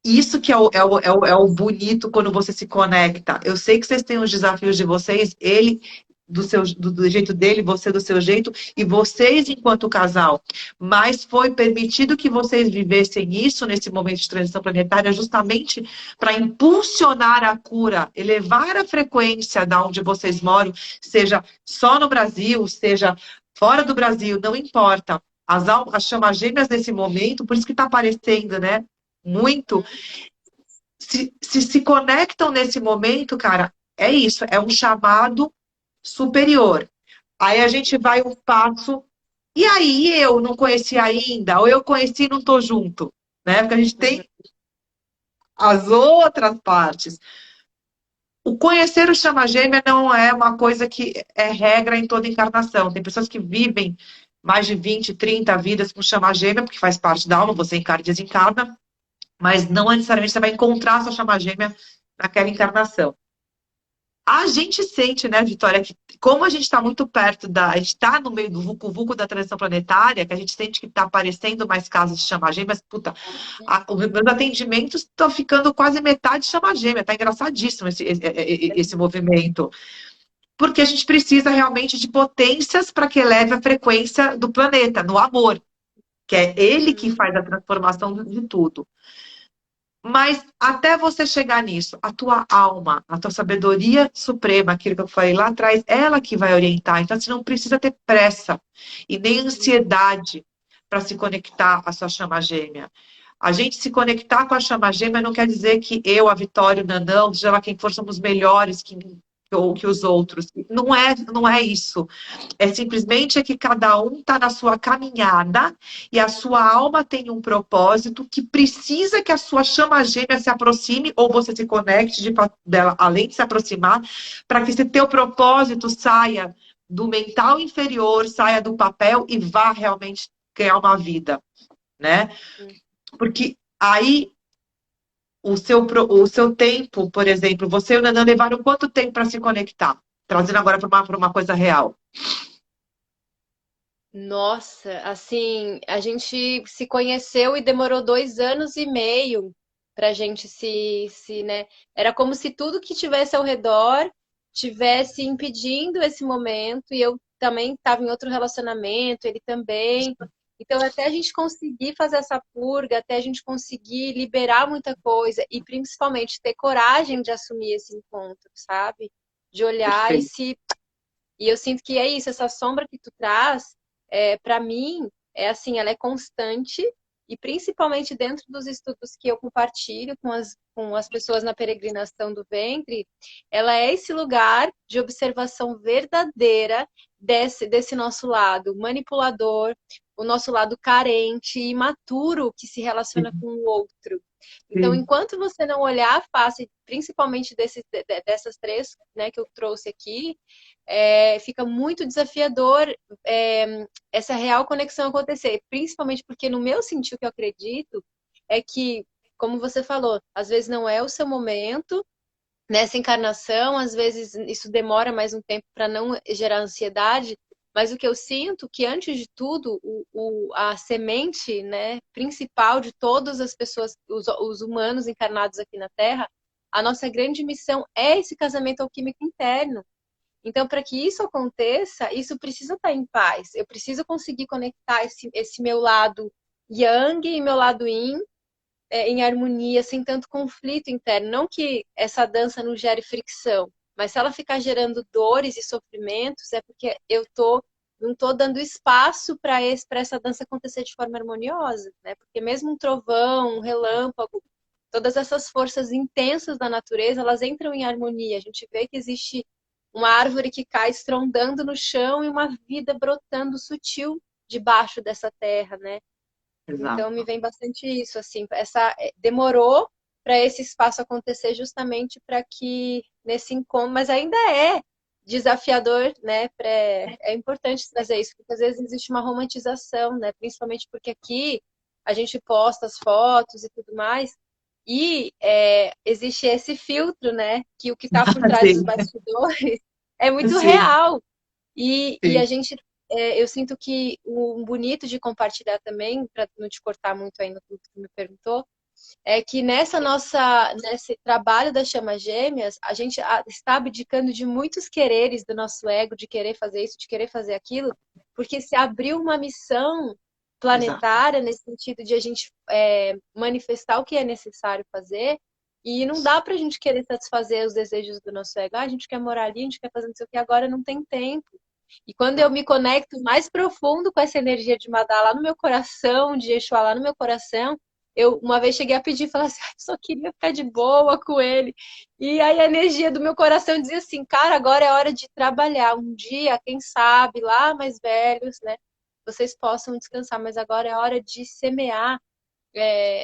Isso que é o bonito quando você se conecta. Eu sei que vocês têm os desafios de vocês, ele do jeito dele, você do seu jeito, e vocês enquanto casal. Mas foi permitido que vocês vivessem isso nesse momento de transição planetária, justamente para impulsionar a cura, elevar a frequência da onde vocês moram, seja só no Brasil, seja fora do Brasil, não importa. As chamas gêmeas nesse momento, por isso que está aparecendo, né? Muito, se conectam nesse momento, cara, é isso, é um chamado superior. Aí a gente vai um passo, e aí eu não conheci ainda, ou eu conheci e não tô junto, né? Porque a gente tem as outras partes. O conhecer o chama gêmea não é uma coisa que é regra em toda encarnação. Tem pessoas que vivem mais de 20, 30 vidas com chama gêmea, porque faz parte da alma, você encarna e desencarna, mas não necessariamente você vai encontrar a sua chama gêmea naquela encarnação. A gente sente, né, Vitória, que como a gente está muito perto a gente está no meio do vulco-vulco da transição planetária, que a gente sente que está aparecendo mais casos de chama gêmea, mas, puta, os meus atendimentos estão ficando quase metade de chama gêmea, tá engraçadíssimo esse movimento. Porque a gente precisa realmente de potências para que eleve a frequência do planeta, no amor, que é ele que faz a transformação de tudo. Mas até você chegar nisso, a tua alma, a tua sabedoria suprema, aquilo que eu falei lá atrás, ela que vai orientar. Então, você não precisa ter pressa e nem ansiedade para se conectar à sua chama gêmea. A gente se conectar com a chama gêmea não quer dizer que eu, a Vitória, o Nandão, seja lá quem for, somos melhores que os outros. Não é isso. É simplesmente que cada um está na sua caminhada e a sua alma tem um propósito que precisa que a sua chama gêmea se aproxime ou você se conecte dela, além de se aproximar, para que esse teu propósito saia do mental inferior, saia do papel e vá realmente criar uma vida, né? Porque aí o seu tempo, por exemplo, você e o Nanã levaram quanto tempo para se conectar? Trazendo agora para uma coisa real. Nossa, assim, a gente se conheceu e demorou 2 anos e meio pra gente né? Era como se tudo que tivesse ao redor tivesse impedindo esse momento, e eu também estava em outro relacionamento, ele também. Então, até a gente conseguir fazer essa purga, até a gente conseguir liberar muita coisa, e principalmente ter coragem de assumir esse encontro, sabe? De olhar e Perfeito. se e eu sinto que é isso, essa sombra que tu traz, para mim, é assim, ela é constante e principalmente dentro dos estudos que eu compartilho com as pessoas na peregrinação do ventre, ela é esse lugar de observação verdadeira desse nosso lado manipulador, o nosso lado carente e imaturo que se relaciona com o outro. Então, Sim. enquanto você não olhar a face, principalmente dessas três, né, que eu trouxe aqui, fica muito desafiador essa real conexão acontecer. Principalmente porque, no meu sentido, que eu acredito, é que, como você falou, às vezes não é o seu momento nessa encarnação, às vezes isso demora mais um tempo para não gerar ansiedade, mas o que eu sinto que, antes de tudo, a semente, né, principal de todas as pessoas, os humanos encarnados aqui na Terra, a nossa grande missão é esse casamento alquímico interno. Então, para que isso aconteça, isso precisa estar em paz. Eu preciso conseguir conectar esse meu lado yang e meu lado yin em harmonia, sem tanto conflito interno. Não que essa dança não gere fricção, mas se ela ficar gerando dores e sofrimentos, é porque não estou dando espaço para essa dança acontecer de forma harmoniosa, né? Porque mesmo um trovão, um relâmpago, todas essas forças intensas da natureza, elas entram em harmonia. A gente vê que existe uma árvore que cai estrondando no chão e uma vida brotando sutil debaixo dessa terra, né? Então me Exato. vem bastante isso, assim, demorou para esse espaço acontecer justamente para que nesse encontro, mas ainda é desafiador, né? É importante trazer isso, porque às vezes existe uma romantização, né? Principalmente porque aqui a gente posta as fotos e tudo mais, e existe esse filtro, né? Que o que está por trás dos Sim, bastidores é muito sim, real. E a sim. gente, eu sinto que o bonito de compartilhar também, para não te cortar muito aí no que tu me perguntou, é que nesse trabalho das chamas gêmeas, a gente está abdicando de muitos quereres do nosso ego, de querer fazer isso, de querer fazer aquilo, porque se abriu uma missão Exato. planetária nesse sentido de a gente manifestar o que é necessário fazer. E não dá pra gente querer satisfazer os desejos do nosso ego. Ah, a gente quer morar ali, a gente quer fazer não sei o que, agora não tem tempo. E quando eu Exato. me conecto mais profundo com essa energia de Madá lá no meu coração, de Exu lá no meu coração, eu uma vez cheguei a pedir, falar assim, "Ai, só queria ficar de boa com ele." E aí a energia do meu coração dizia assim, cara, agora é hora de trabalhar. Um dia, quem sabe, lá mais velhos, né, vocês possam descansar, mas agora é hora de semear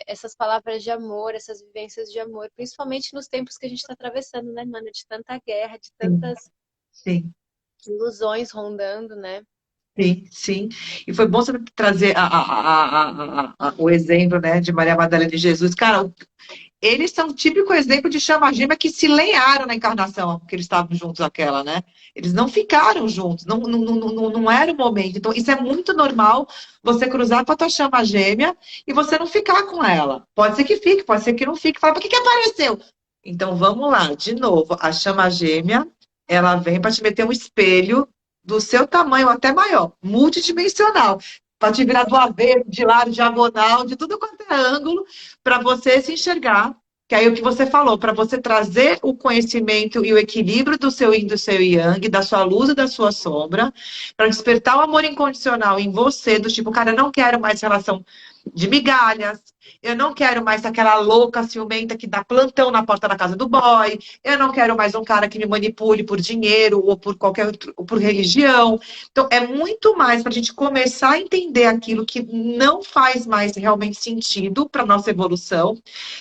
essas palavras de amor, essas vivências de amor, principalmente nos tempos que a gente está atravessando, né, mano, de tanta guerra, de Sim, tantas sim. ilusões rondando, né? Sim, sim. E foi bom você trazer o exemplo, né, de Maria Madalena e Jesus. Cara, eles são um típico exemplo de chama-gêmea que se lenharam na encarnação, porque eles estavam juntos aquela, né? Eles não ficaram juntos, não era o momento. Então, isso é muito normal, você cruzar com a tua chama-gêmea e você não ficar com ela. Pode ser que fique, pode ser que não fique. Fala, por que que apareceu? Então, vamos lá, de novo. A chama-gêmea, ela vem para te meter um espelho do seu tamanho, até maior, multidimensional. Para te virar do avesso, de lado, diagonal, de tudo quanto é ângulo, para você se enxergar, que aí o que você falou, para você trazer o conhecimento e o equilíbrio do seu yin, do seu yang, da sua luz e da sua sombra, para despertar o amor incondicional em você, do tipo, cara, eu não quero mais relação de migalhas, eu não quero mais aquela louca ciumenta que dá plantão na porta da casa do boy, eu não quero mais um cara que me manipule por dinheiro ou por qualquer outro, ou por religião. Então, é muito mais para a gente começar a entender aquilo que não faz mais realmente sentido para nossa evolução,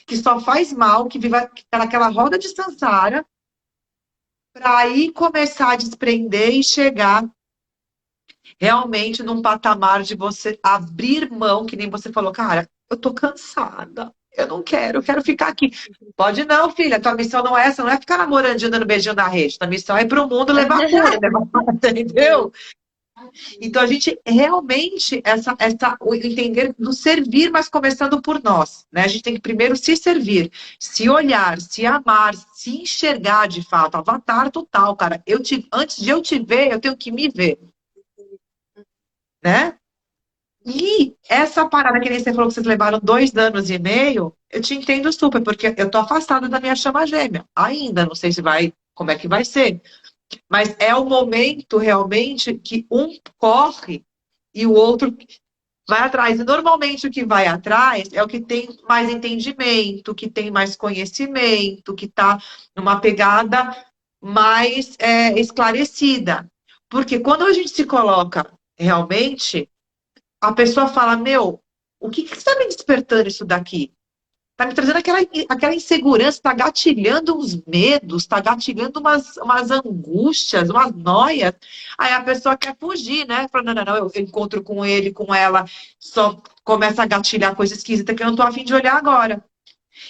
que só faz mal, que vive naquela roda de samsara, para aí começar a desprender e chegar realmente num patamar de você abrir mão, que nem você falou, cara, eu tô cansada, eu não quero, eu quero ficar aqui. Pode não, filha, tua missão não é essa, não é ficar namorando, dando beijinho na rede, tua missão é ir pro mundo levar cura, levar paz, entendeu? Então a gente realmente, o entender do servir, mas começando por nós, né? A gente tem que primeiro se servir, se olhar, se amar, se enxergar de fato, avatar total, cara. Antes de eu te ver, eu tenho que me ver, né? E essa parada que nem você falou que vocês levaram 2 anos e meio, eu te entendo super, porque eu tô afastada da minha chama gêmea. Ainda, não sei se vai, como é que vai ser. Mas é o momento realmente que um corre e o outro vai atrás. E normalmente o que vai atrás é o que tem mais entendimento, que tem mais conhecimento, que está numa pegada mais esclarecida. Porque quando a gente se coloca realmente, a pessoa fala, meu, o que está me despertando isso daqui? Tá me trazendo aquela insegurança, tá gatilhando uns medos, tá gatilhando umas angústias, umas noias. Aí a pessoa quer fugir, né? Fala, não, eu encontro com ele, com ela, só começa a gatilhar coisa esquisita que eu não tô afim de olhar agora.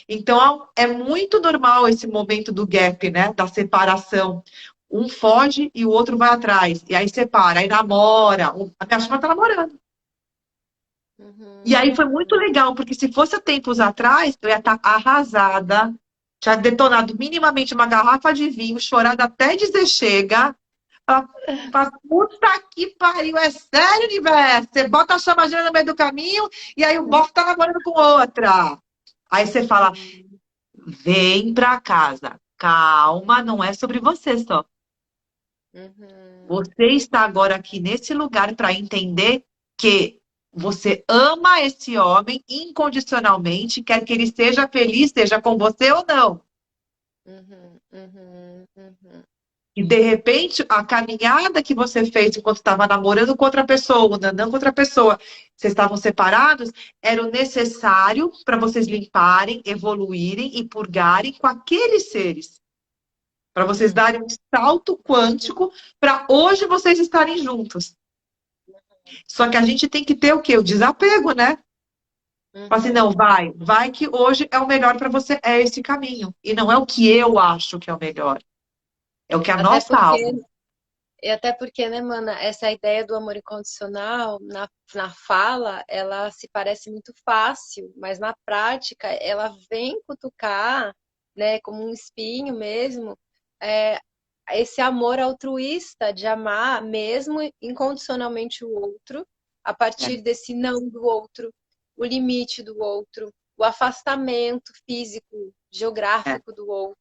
Então, é muito normal esse momento do gap, né? Da separação. Um foge e o outro vai atrás. E aí separa, aí namora. A minha chama tá namorando. E aí foi muito legal, porque se fosse há tempos atrás, eu ia estar arrasada, tinha detonado minimamente uma garrafa de vinho, chorado até dizer chega. Puta que pariu, é sério, universo? Você bota a chama no meio do caminho e aí o bofe tá namorando com outra. Aí você fala, vem pra casa. Calma, não é sobre você só. Você está agora aqui nesse lugar para entender que você ama esse homem incondicionalmente, quer que ele seja feliz, seja com você ou não. E de repente, a caminhada que você fez enquanto estava namorando com outra pessoa, andando com outra pessoa, vocês estavam separados, era o necessário para vocês limparem, evoluírem e purgarem com aqueles seres. Para vocês darem um salto quântico para hoje vocês estarem juntos. Só que a gente tem que ter o quê? O desapego, né? Fala assim, não, vai que hoje é o melhor para você, é esse caminho. E não é o que eu acho que é o melhor. É o que a Até nossa porque, alma. né, mana, essa ideia do amor incondicional, na fala, ela se parece muito fácil, mas na prática, ela vem cutucar, né, como um espinho mesmo, é, esse amor altruísta de amar mesmo incondicionalmente o outro, a É, partir desse não do outro, o limite do outro, o afastamento físico, é, geográfico do outro,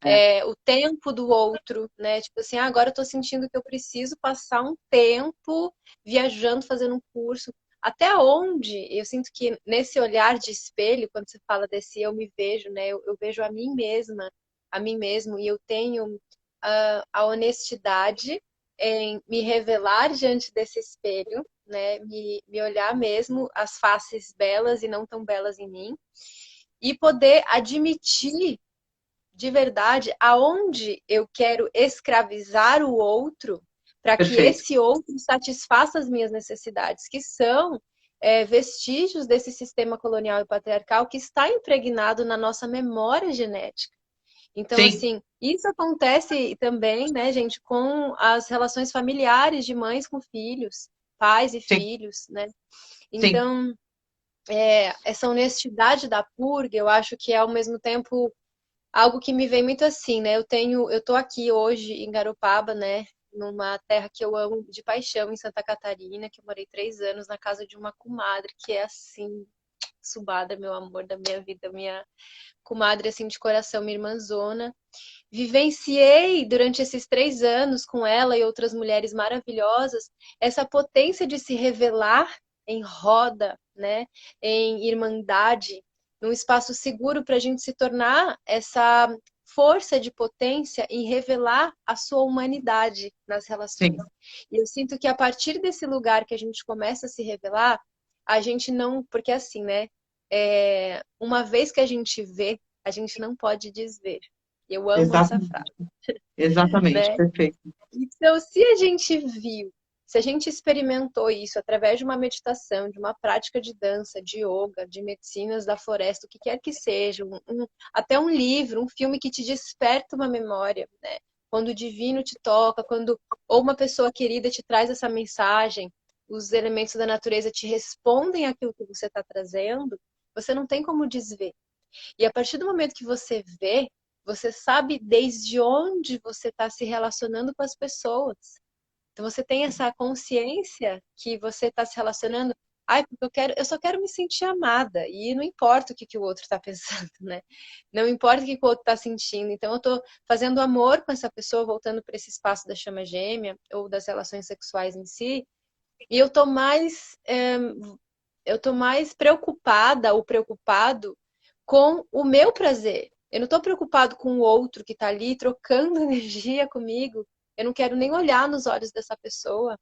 é. o tempo do outro, né? Tipo assim, agora eu tô sentindo que eu preciso passar um tempo viajando, fazendo um curso. Até onde eu sinto que nesse olhar de espelho, quando você fala desse eu me vejo, né? Eu vejo a mim mesma, a mim mesmo, e eu tenho a honestidade em me revelar diante desse espelho, né? Me olhar mesmo as faces belas e não tão belas em mim, e poder admitir de verdade aonde eu quero escravizar o outro para que Perfeito. esse outro satisfaça as minhas necessidades, que são vestígios desse sistema colonial e patriarcal que está impregnado na nossa memória genética. Então, Sim, assim, isso acontece também, né, gente, com as relações familiares de mães com filhos, pais e sim, filhos, né? sim. Então, essa honestidade da purga, eu acho que é ao mesmo tempo algo que me vem muito assim, né? Eu tô aqui hoje em Garopaba, né? Numa terra que eu amo de paixão, em Santa Catarina, que eu morei 3 anos na casa de uma comadre, que é assim, Subada, meu amor da minha vida, minha comadre assim de coração, minha irmãzona. Vivenciei durante esses 3 anos com ela e outras mulheres maravilhosas essa potência de se revelar em roda, né? Em irmandade, num espaço seguro para a gente se tornar essa força de potência em revelar a sua humanidade nas relações. Sim. E eu sinto que a partir desse lugar que a gente começa a se revelar, a gente não, porque assim, né? Uma vez que a gente vê, a gente não pode desver. Eu amo essa frase, Exatamente. Exatamente. né? Perfeito. Então, se a gente viu, se a gente experimentou isso através de uma meditação, de uma prática de dança, de yoga, de medicinas da floresta, o que quer que seja, até um livro, um filme que te desperta uma memória, né? Quando o divino te toca, quando ou uma pessoa querida te traz essa mensagem, os elementos da natureza te respondem àquilo que você está trazendo, você não tem como desver. E a partir do momento que você vê, você sabe desde onde você está se relacionando com as pessoas. Então você tem essa consciência que você está se relacionando. Ai, porque eu só quero me sentir amada. E não importa o que, que o outro está pensando, né? Não importa o que, que o outro está sentindo. Então eu estou fazendo amor com essa pessoa, voltando para esse espaço da chama gêmea ou das relações sexuais em si. E eu tô mais preocupada ou preocupado com o meu prazer. Eu não estou preocupado com o outro que está ali trocando energia comigo. Eu não quero nem olhar nos olhos dessa pessoa,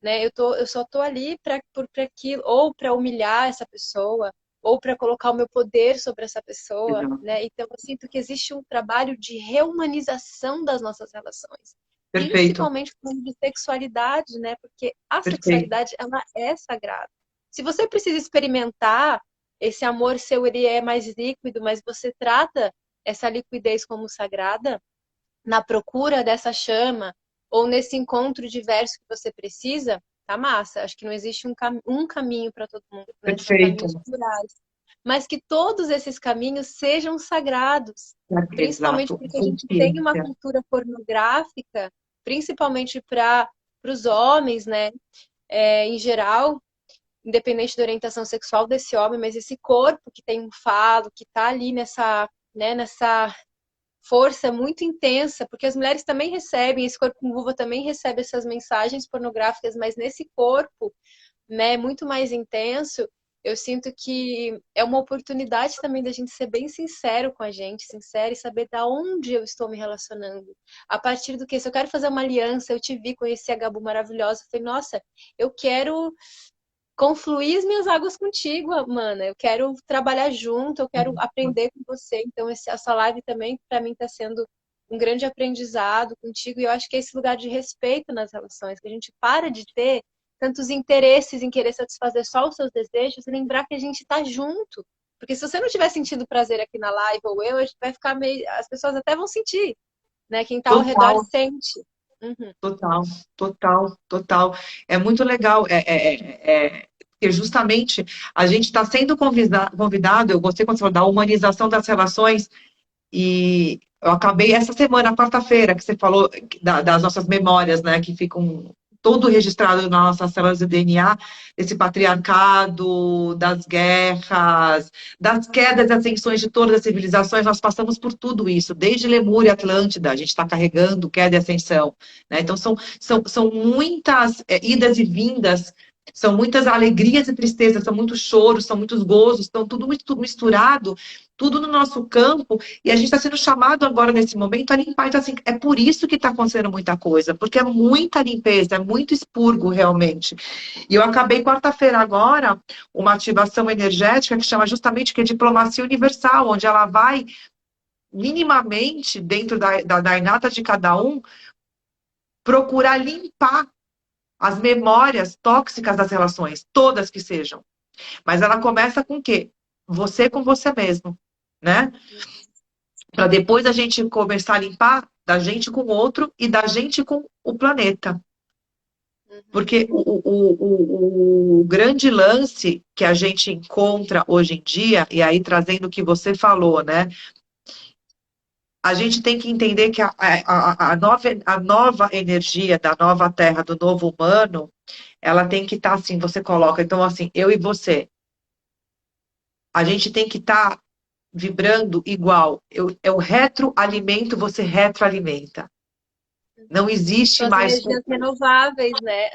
né? Eu só estou ali para aquilo, ou para humilhar essa pessoa, ou para colocar o meu poder sobre essa pessoa, Exato. né? Então eu sinto que existe um trabalho de reumanização das nossas relações, Perfeito. principalmente falando de sexualidade, né? Porque a Perfeito. sexualidade ela é sagrada. Se você precisa experimentar esse amor seu, ele é mais líquido, mas você trata essa liquidez como sagrada, na procura dessa chama, ou nesse encontro diverso que você precisa, tá massa. Acho que não existe um caminho para todo mundo, né? São Perfeito. caminhos plurais. Mas que todos esses caminhos sejam sagrados, principalmente Exato. porque a gente tem uma Consciência. cultura pornográfica, principalmente para os homens, né? Em geral, independente da orientação sexual desse homem, mas esse corpo que tem um falo, que está ali nessa, né, nessa força muito intensa, porque as mulheres também recebem, esse corpo com vulva também recebe essas mensagens pornográficas, mas nesse corpo, né, muito mais intenso, eu sinto que é uma oportunidade também da gente ser bem sincero com a gente, sincero e saber da onde eu estou me relacionando. A partir do que, se eu quero fazer uma aliança, eu te vi, conheci a Gabu maravilhosa, falei, nossa, eu quero confluir as minhas águas contigo, mana. Eu quero trabalhar junto, eu quero aprender com você. Então, essa live também, para mim, está sendo um grande aprendizado contigo. E eu acho que é esse lugar de respeito nas relações, que a gente para de ter tantos interesses em querer satisfazer só os seus desejos e lembrar que a gente está junto. Porque se você não tiver sentido prazer aqui na live ou eu, a gente vai ficar meio. As pessoas até vão sentir, né? Quem está ao redor Total. sente. Uhum. Total, total, total. É muito legal, porque justamente a gente está sendo convidado, eu gostei quando você falou da humanização das relações, e eu acabei essa semana, quarta-feira, que você falou das nossas memórias, né, que ficam tudo registrado nas nossas células de DNA, esse patriarcado, das guerras, das quedas e ascensões de todas as civilizações, nós passamos por tudo isso, desde Lemúria e Atlântida, a gente está carregando queda e ascensão, né? Então são muitas idas e vindas, são muitas alegrias e tristezas, são muitos choros, são muitos gozos, estão tudo misturado, tudo no nosso campo, e a gente está sendo chamado agora, nesse momento, a limpar. Então, assim, é por isso que está acontecendo muita coisa, porque é muita limpeza, é muito expurgo, realmente. E eu acabei, quarta-feira agora, uma ativação energética que chama justamente que é diplomacia universal, onde ela vai, minimamente, dentro da inata de cada um, procurar limpar as memórias tóxicas das relações, todas que sejam. Mas ela começa com o quê? Você com você mesmo, né? Para depois a gente começar a limpar da gente com o outro e da gente com o planeta. Porque o grande lance que a gente encontra hoje em dia, e aí trazendo o que você falou, né? A gente tem que entender que a nova energia da nova terra, do novo humano, ela tem que estar assim, você coloca, então assim, eu e você, a gente tem que estar vibrando igual. Eu retroalimento, você retroalimenta. Não existe São as mais. energias renováveis, né?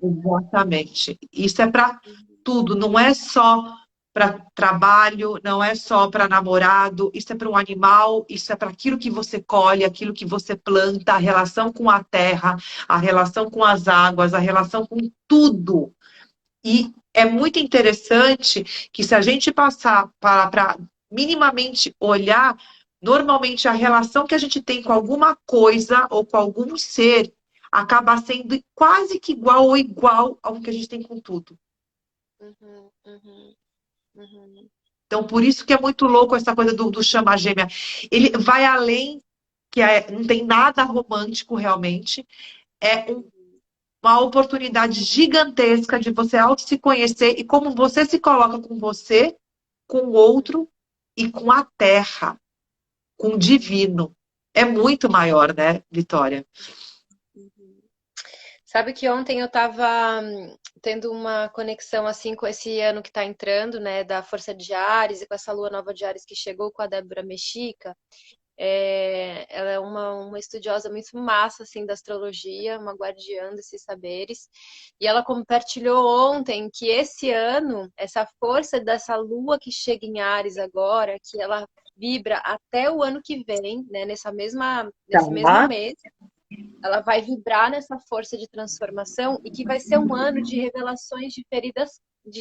Exatamente. Isso é para tudo, não é só para trabalho, não é só para namorado, isso é para um animal, isso é para aquilo que você colhe, aquilo que você planta, a relação com a terra, a relação com as águas, a relação com tudo. E é muito interessante que se a gente passar para minimamente olhar, normalmente a relação que a gente tem com alguma coisa ou com algum ser acaba sendo quase que igual ou igual ao que a gente tem com tudo. Uhum, uhum, uhum. Então, por isso que é muito louco essa coisa do chama gêmea. Ele vai além, não tem nada romântico realmente. É uma oportunidade gigantesca de você auto se conhecer e como você se coloca com você, com o outro e com a terra, com o divino. É muito maior, né, Vitória? Sabe que ontem eu estava tendo uma conexão assim com esse ano que está entrando, né, da Força de Ares e com essa lua nova de Ares que chegou com a Débora Mexica. Ela é uma estudiosa muito massa assim da astrologia, uma guardiã desses saberes. E ela compartilhou ontem que esse ano, essa força dessa lua que chega em Ares agora, que ela vibra até o ano que vem, né, nesse mesmo Tá. mês, ela vai vibrar nessa força de transformação e que vai ser um ano de revelações de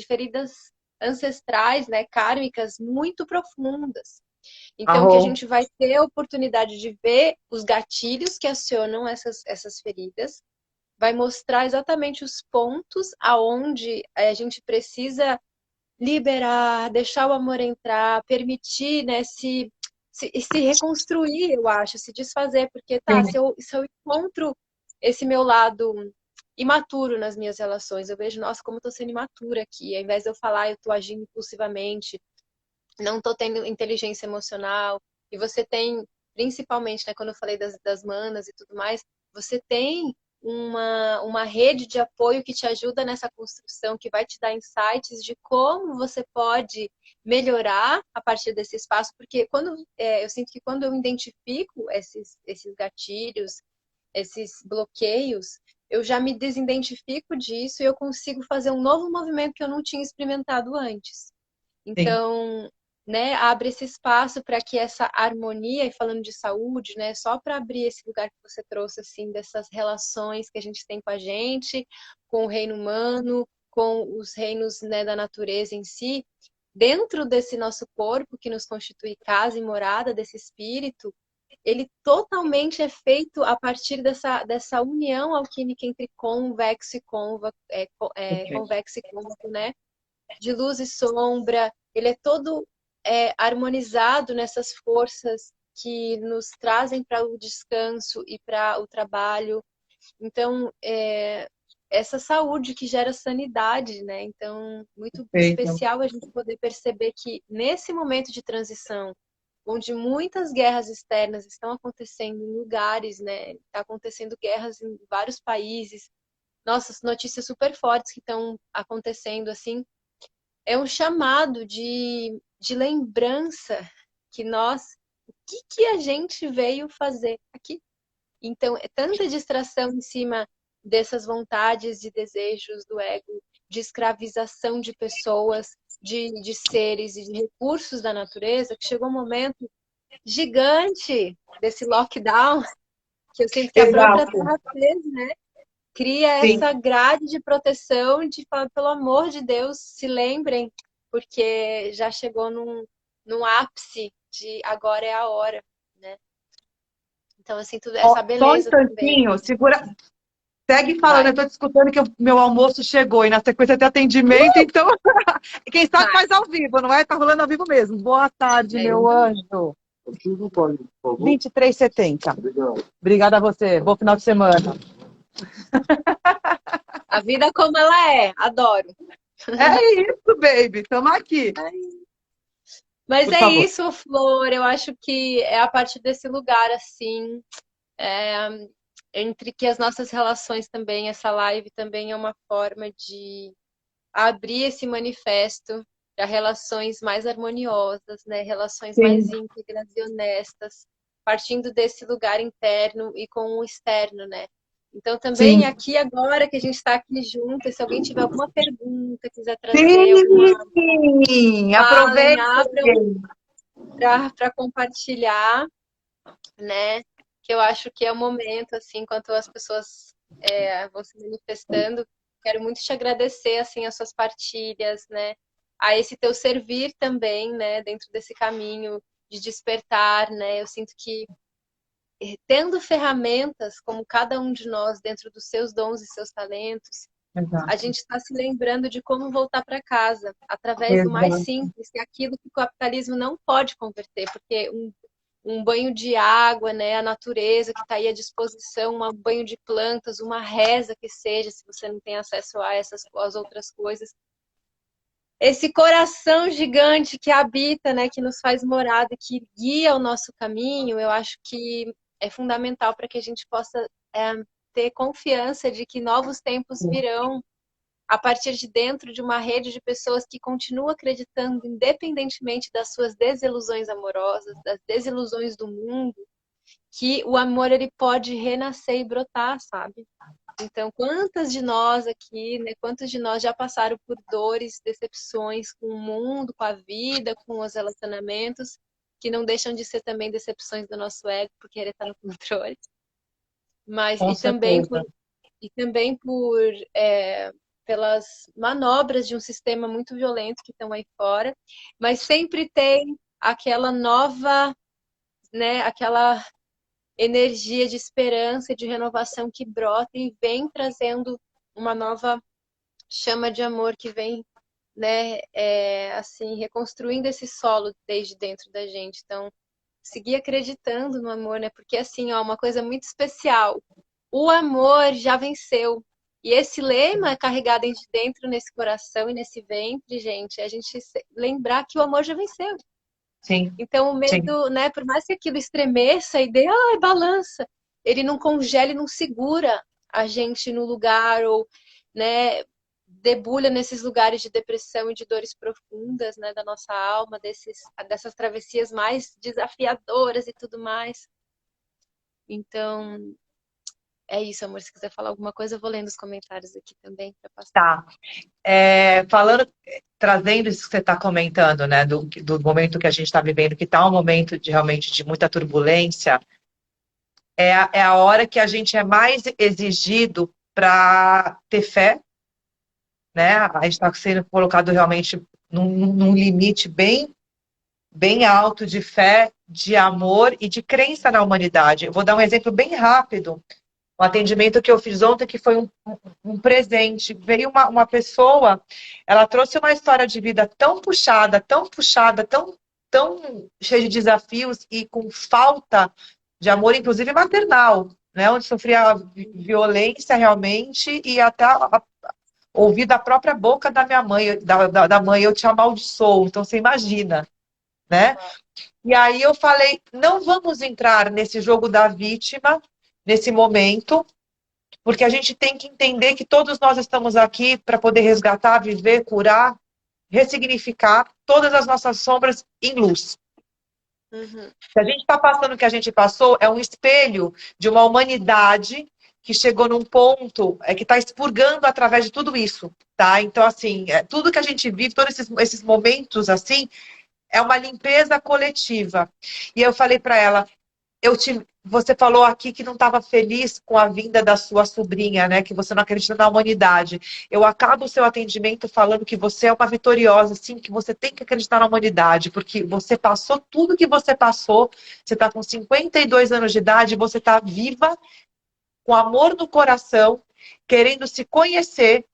feridas ancestrais, né, kármicas muito profundas. Então, que a Arro. gente vai ter a oportunidade de ver os gatilhos que acionam essas feridas, vai mostrar exatamente os pontos aonde a gente precisa liberar, deixar o amor entrar, permitir, né, se reconstruir, eu acho, se desfazer, porque tá, Sim, se eu encontro esse meu lado imaturo nas minhas relações, eu vejo, nossa, como eu tô sendo imatura aqui, ao invés de eu falar, eu tô agindo impulsivamente, não tô tendo inteligência emocional, e você tem, principalmente, né, quando eu falei das manas e tudo mais, você tem uma rede de apoio que te ajuda nessa construção, que vai te dar insights de como você pode melhorar a partir desse espaço, porque eu sinto que quando eu identifico esses gatilhos, esses bloqueios, eu já me desidentifico disso e eu consigo fazer um novo movimento que eu não tinha experimentado antes. sim. Então, né, abre esse espaço para que essa harmonia, e falando de saúde, né, só para abrir esse lugar que você trouxe, assim, dessas relações que a gente tem com a gente, com o reino humano, com os reinos, né, da natureza em si, dentro desse nosso corpo que nos constitui casa e morada desse espírito, ele totalmente é feito a partir dessa união alquímica entre convexo e Ok. convexo e côncavo, né? De luz e sombra, ele é todo harmonizado nessas forças que nos trazem para o descanso e para o trabalho. Então, essa saúde que gera sanidade, né? Então, muito Perfeito. especial a gente poder perceber que nesse momento de transição, onde muitas guerras externas estão acontecendo em lugares, né? Está acontecendo guerras em vários países. Nossas notícias super fortes que estão acontecendo assim, é um chamado de lembrança que o que a gente veio fazer aqui? Então, é tanta distração em cima dessas vontades e desejos do ego, de escravização de pessoas, de seres e de recursos da natureza, que chegou um momento gigante desse lockdown, que eu sinto que a própria Exato. Terra fez, né? Cria Sim. essa grade de proteção de falar, pelo amor de Deus, se lembrem, porque já chegou num ápice de agora é a hora, né? Então, eu sinto Ó, essa só um beleza também. instantinho, segura. Segue falando, Vai. eu tô te escutando que o meu almoço chegou e na sequência tem atendimento, então quem sabe Tá. faz ao vivo, não é? Tá rolando ao vivo mesmo. Boa tarde, É meu isso aí. anjo. 23,70. Obrigada a você. Bom final de semana. A vida como ela é, adoro. É isso, baby. Estamos aqui. Mas Por é favor. isso, Flor. Eu acho que é a partir desse lugar, assim, é, entre que as nossas relações também, essa live também é uma forma de abrir esse manifesto para relações mais harmoniosas, né? Relações Sim, mais íntegras e honestas, partindo desse lugar interno e com o externo, né? Então, também sim. aqui agora que a gente está aqui junto, se alguém tiver alguma pergunta, quiser trazer alguma, Sim! falem, abram Aproveitem. para compartilhar, né? Que eu acho que é o momento, assim, enquanto as pessoas vão se manifestando, quero muito te agradecer, assim, as suas partilhas, né? A esse teu servir também, né? Dentro desse caminho de despertar, né? Eu sinto que tendo ferramentas, como cada um de nós, dentro dos seus dons e seus talentos, a Exato. gente está se lembrando de como voltar para casa, através do mais Exato. simples, que é aquilo que o capitalismo não pode converter, porque um banho de água, né, a natureza que está aí à disposição, um banho de plantas, uma reza que seja, se você não tem acesso a essas as outras coisas. Esse coração gigante que habita, né, que nos faz morada, que guia o nosso caminho, eu acho que é fundamental para que a gente possa ter confiança de que novos tempos virão a partir de dentro de uma rede de pessoas que continuam acreditando, independentemente das suas desilusões amorosas, das desilusões do mundo, que o amor ele pode renascer e brotar, sabe? Então, quantas de nós aqui, né, quantos de nós já passaram por dores, decepções com o mundo, com a vida, com os relacionamentos, que não deixam de ser também decepções do nosso ego por querer estar no controle, mas Com certeza. e também por pelas manobras de um sistema muito violento que estão aí fora, mas sempre tem aquela nova, né, aquela energia de esperança e de renovação que brota e vem trazendo uma nova chama de amor que vem, né, assim, reconstruindo esse solo desde dentro da gente. Então, seguir acreditando no amor, né? Porque assim, ó, uma coisa muito especial. O amor já venceu. E esse lema carregado de dentro nesse coração e nesse ventre, gente, é a gente lembrar que o amor já venceu. Sim, Então o sim. medo, né, por mais que aquilo estremeça e dê, balança, ele não congela e não segura a gente no lugar ou, né, debulha nesses lugares de depressão e de dores profundas, né, da nossa alma, dessas travessias mais desafiadoras e tudo mais. Então, é isso, amor. Se quiser falar alguma coisa, eu vou lendo os comentários aqui também para passar. Tá. Falando, trazendo isso que você está comentando, né, do momento que a gente está vivendo, que está um momento de realmente de muita turbulência, é a hora que a gente é mais exigido para ter fé, né? A gente está sendo colocado realmente num limite bem alto de fé, de amor e de crença na humanidade. Eu vou dar um exemplo bem rápido. Um atendimento que eu fiz ontem, que foi um presente. Veio uma pessoa, ela trouxe uma história de vida tão puxada, tão cheia de desafios e com falta de amor, inclusive maternal, né? Onde sofria violência realmente e até ouvir da própria boca da minha mãe, da mãe, eu te amaldiçoo. Então, você imagina, né? E aí eu falei, não vamos entrar nesse jogo da vítima, nesse momento, porque a gente tem que entender que todos nós estamos aqui para poder resgatar, viver, curar, ressignificar todas as nossas sombras em luz. Uhum. Se a gente está passando o que a gente passou, é um espelho de uma humanidade que chegou num ponto que está expurgando através de tudo isso, tá? Então, assim, tudo que a gente vive, todos esses momentos, assim, é uma limpeza coletiva. E eu falei para ela, você falou aqui que não estava feliz com a vinda da sua sobrinha, né? Que você não acredita na humanidade. Eu acabo o seu atendimento falando que você é uma vitoriosa, sim, que você tem que acreditar na humanidade, porque você passou tudo que você passou, você está com 52 anos de idade, você está viva, com amor no coração, querendo se conhecer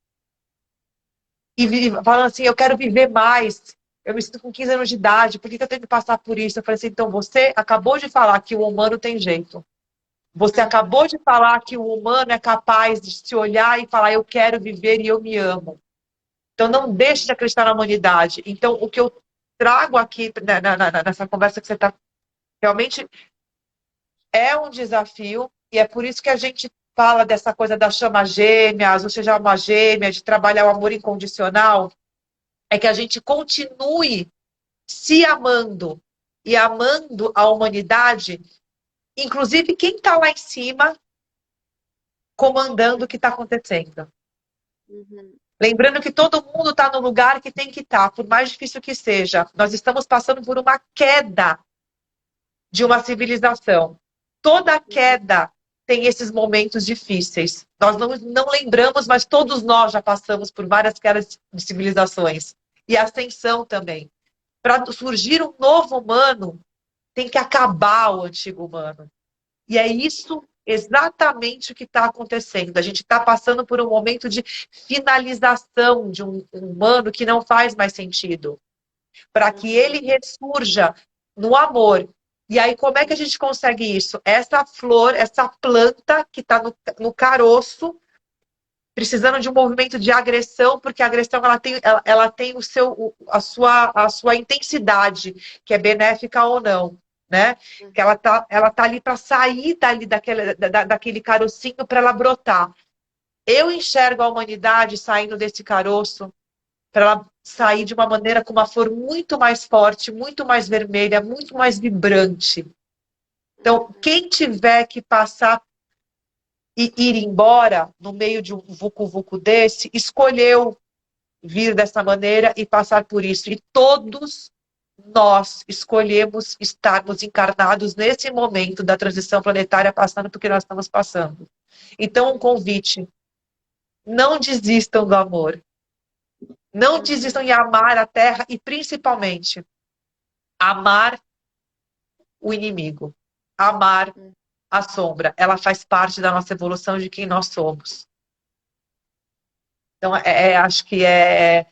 e falando assim, eu quero viver mais. Eu me sinto com 15 anos de idade, por que eu tenho que passar por isso? Eu falei assim, então você acabou de falar que o humano tem jeito. Você acabou de falar que o humano é capaz de se olhar e falar, eu quero viver e eu me amo. Então não deixe de acreditar na humanidade. Então o que eu trago aqui nessa conversa que você está realmente é um desafio e é por isso que a gente fala dessa coisa da chama gêmeas, ou seja, uma gêmea, de trabalhar o amor incondicional, é que a gente continue se amando e amando a humanidade, inclusive quem está lá em cima comandando o que está acontecendo. Uhum. Lembrando que todo mundo está no lugar que tem que estar, por mais difícil que seja. Nós estamos passando por uma queda de uma civilização. Toda queda tem esses momentos difíceis. Nós não lembramos, mas todos nós já passamos por várias quedas de civilizações. E ascensão também. Para surgir um novo humano, tem que acabar o antigo humano. E é isso exatamente o que está acontecendo. A gente está passando por um momento de finalização de um humano que não faz mais sentido. Para que ele ressurja no amor. E aí, como é que a gente consegue isso? Essa flor, essa planta que está no caroço, precisando de um movimento de agressão, porque a agressão ela tem a sua intensidade, que é benéfica ou não, né? Que ela tá ali para sair daquele carocinho para ela brotar. Eu enxergo a humanidade saindo desse caroço para ela sair de uma maneira com uma flor muito mais forte, muito mais vermelha, muito mais vibrante. Então, quem tiver que passar e ir embora no meio de um vucu-vucu desse, escolheu vir dessa maneira e passar por isso. E todos nós escolhemos estarmos encarnados nesse momento da transição planetária, passando por que nós estamos passando. Então, um convite: não desistam do amor. Não desistam em amar a Terra e, principalmente, amar o inimigo. Amar a sombra. Ela faz parte da nossa evolução de quem nós somos. Então, acho que é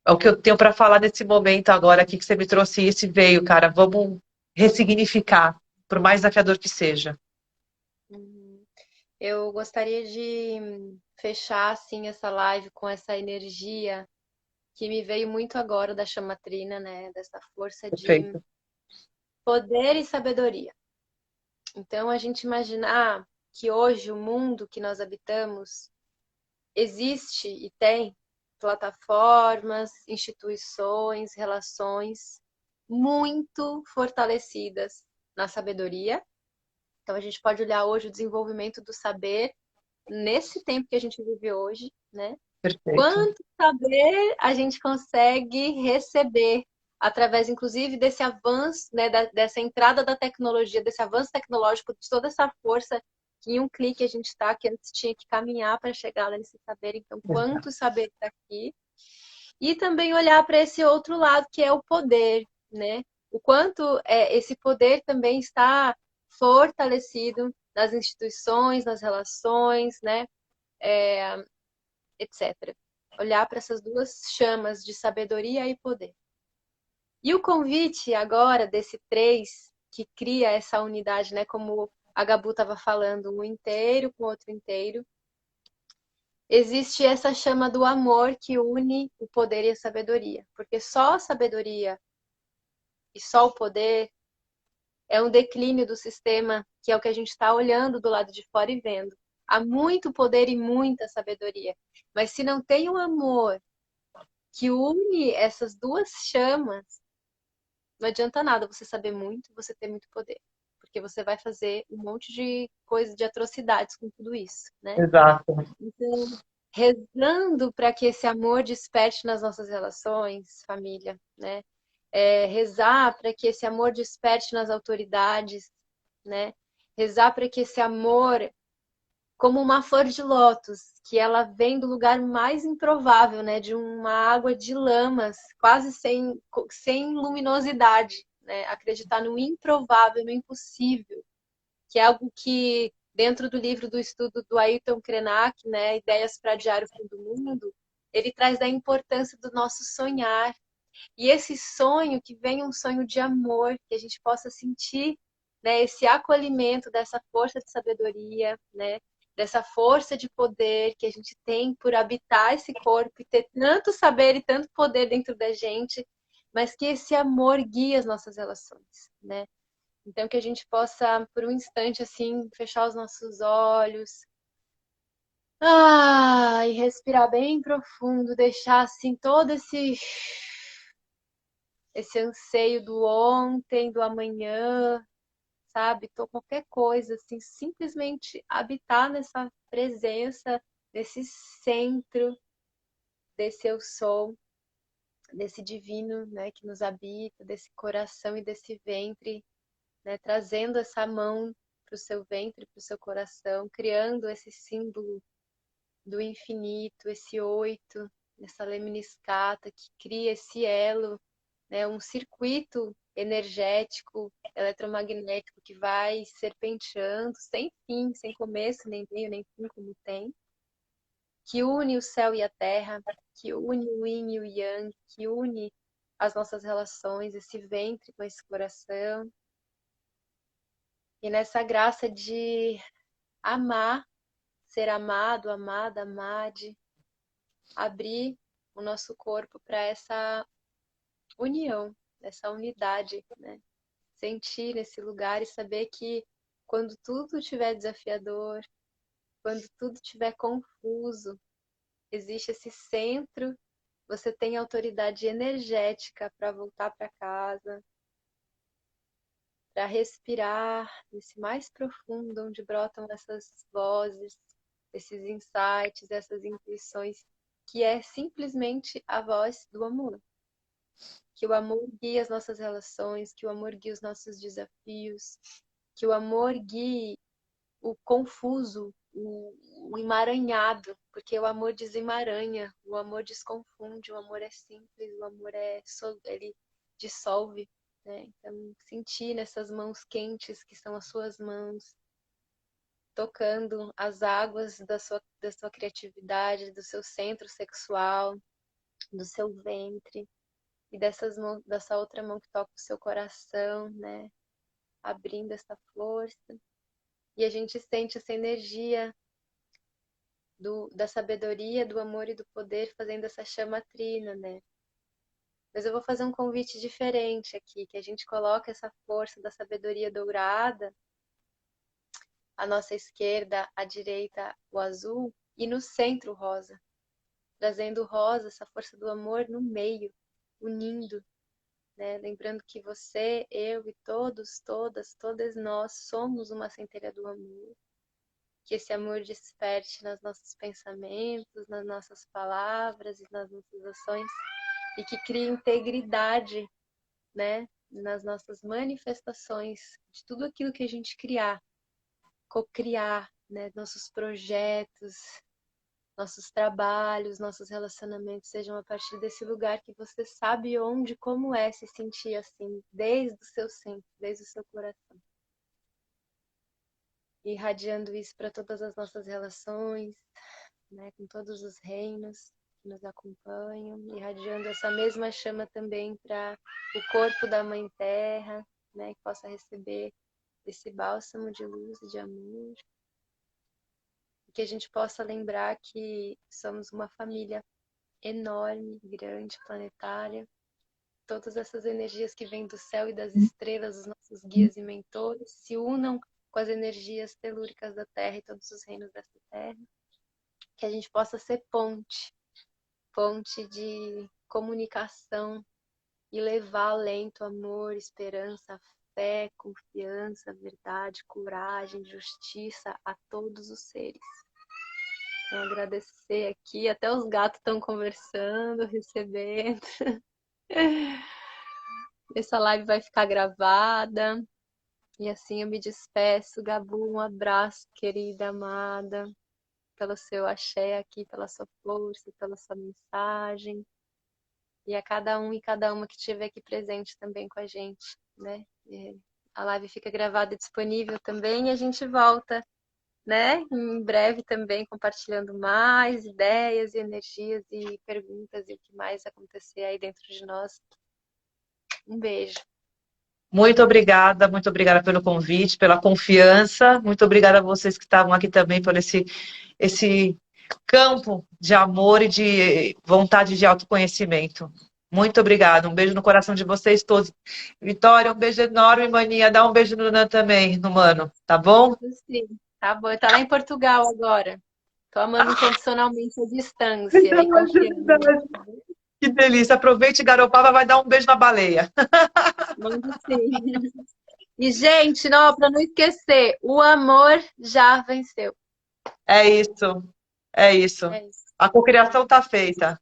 o que eu tenho para falar nesse momento agora aqui, que você me trouxe isso e veio, cara. Vamos ressignificar, por mais desafiador que seja. Uhum. Eu gostaria de fechar assim essa live com essa energia que me veio muito agora da chamatrina, né? Dessa força de Perfeito. poder e sabedoria. Então, a gente imaginar que hoje o mundo que nós habitamos existe e tem plataformas, instituições, relações muito fortalecidas na sabedoria. Então, a gente pode olhar hoje o desenvolvimento do saber nesse tempo que a gente vive hoje, né? Perfeito. Quanto saber a gente consegue receber através, inclusive, desse avanço, né, dessa entrada da tecnologia, desse avanço tecnológico, de toda essa força que em um clique a gente está, que antes tinha que caminhar para chegar nesse saber. Então, quanto saber está aqui. E também olhar para esse outro lado, que é o poder, né? O quanto esse poder também está fortalecido nas instituições, nas relações, né? Etc. Olhar para essas duas chamas de sabedoria e poder. E o convite agora desse três que cria essa unidade, né? Como a Gabu estava falando, um inteiro com outro inteiro. Existe essa chama do amor que une o poder e a sabedoria. Porque só a sabedoria e só o poder é um declínio do sistema, que é o que a gente está olhando do lado de fora e vendo. Há muito poder e muita sabedoria. Mas se não tem o amor que une essas duas chamas, não adianta nada você saber muito, você ter muito poder. Porque você vai fazer um monte de coisa, de atrocidades com tudo isso, né? Exato. Então, rezando para que esse amor desperte nas nossas relações, família, né? Rezar para que esse amor desperte nas autoridades, né? rezar para que esse amor, como uma flor de lótus, que ela vem do lugar mais improvável, né, de uma água de lamas, quase sem luminosidade, né, acreditar no improvável, no impossível, que é algo que, dentro do livro do estudo do Ayrton Krenak, né, Ideias para Adiar o Fim do Mundo, ele traz da importância do nosso sonhar. E esse sonho, que venha um sonho de amor, que a gente possa sentir, né, esse acolhimento dessa força de sabedoria, né, dessa força de poder que a gente tem por habitar esse corpo e ter tanto saber e tanto poder dentro da gente, mas que esse amor guie as nossas relações, né? Então que a gente possa, por um instante, assim, fechar os nossos olhos, e respirar bem profundo, deixar assim todo esse anseio do ontem, do amanhã, sabe? Então, qualquer coisa, assim, simplesmente habitar nessa presença, nesse centro desse eu sou, desse divino, né, que nos habita, desse coração e desse ventre, né, trazendo essa mão para o seu ventre, para o seu coração, criando esse símbolo do infinito, esse oito, essa lemniscata que cria esse elo, né, um circuito energético, eletromagnético que vai serpenteando sem fim, sem começo, nem meio, nem fim, como tem, que une o céu e a terra, que une o yin e o yang, que une as nossas relações, esse ventre com esse coração, e nessa graça de amar, ser amado, amada, amade, abrir o nosso corpo para essa união, essa unidade, né? Sentir esse lugar e saber que quando tudo estiver desafiador, quando tudo estiver confuso, existe esse centro, você tem autoridade energética para voltar para casa, para respirar nesse mais profundo, onde brotam essas vozes, esses insights, essas intuições, que é simplesmente a voz do amor. Que o amor guie as nossas relações, que o amor guie os nossos desafios, que o amor guie o confuso, o emaranhado, porque o amor desemaranha, o amor desconfunde, o amor é simples, o amor ele dissolve, né? Então, sentir nessas mãos quentes que são as suas mãos, tocando as águas da sua criatividade, do seu centro sexual, do seu ventre, e dessa outra mão que toca o seu coração, né? Abrindo essa força. E a gente sente essa energia da sabedoria, do amor e do poder fazendo essa chama trina, né? Mas eu vou fazer um convite diferente aqui, que a gente coloca essa força da sabedoria dourada à nossa esquerda, à direita o azul e no centro o rosa, trazendo o rosa, essa força do amor no meio, unindo, né? Lembrando que você, eu e todos, todas, todas nós somos uma centelha do amor. Que esse amor desperte nos nossos pensamentos, nas nossas palavras e nas nossas ações e que crie integridade, né, nas nossas manifestações de tudo aquilo que a gente criar, co-criar, né, nossos projetos, nossos trabalhos, nossos relacionamentos sejam a partir desse lugar que você sabe onde, como é se sentir assim, desde o seu centro, desde o seu coração. Irradiando isso para todas as nossas relações, né, com todos os reinos que nos acompanham, irradiando essa mesma chama também para o corpo da Mãe Terra, né, que possa receber esse bálsamo de luz e de amor, e que a gente possa lembrar que somos uma família enorme, grande, planetária, todas essas energias que vêm do céu e das estrelas, os nossos guias e mentores, se unam com as energias telúricas da Terra e todos os reinos dessa Terra, que a gente possa ser ponte de comunicação e levar alento, amor, esperança, fé, confiança, verdade, coragem, justiça a todos os seres. Então, agradecer aqui, até os gatos estão conversando, recebendo. Essa live vai ficar gravada E assim eu me despeço. Gabu, um abraço, querida, amada, pelo seu axé aqui, pela sua força, pela sua mensagem. E a cada um e cada uma que estiver aqui presente também com a gente, né? A live fica gravada e disponível também e a gente volta, né? Em breve também compartilhando mais ideias e energias e perguntas e o que mais acontecer aí dentro de nós. Um beijo. Muito obrigada pelo convite, pela confiança. Muito obrigada a vocês que estavam aqui também por esse campo de amor e de vontade de autoconhecimento. Muito obrigada. Um beijo no coração de vocês todos. Vitória, um beijo enorme, maninha. Dá um beijo no Nan também, no mano, tá bom? Sim, tá bom. Tá lá em Portugal agora. Tô amando incondicionalmente a distância e confiando. Que delícia. Aproveite, Garopaba, vai dar um beijo na baleia. Mando sim. E, gente, não, para não esquecer, o amor já venceu. É isso. É isso. É isso. A cocriação tá feita.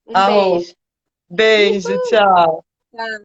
Um Arro. beijo. Beijo, tchau. Tchau.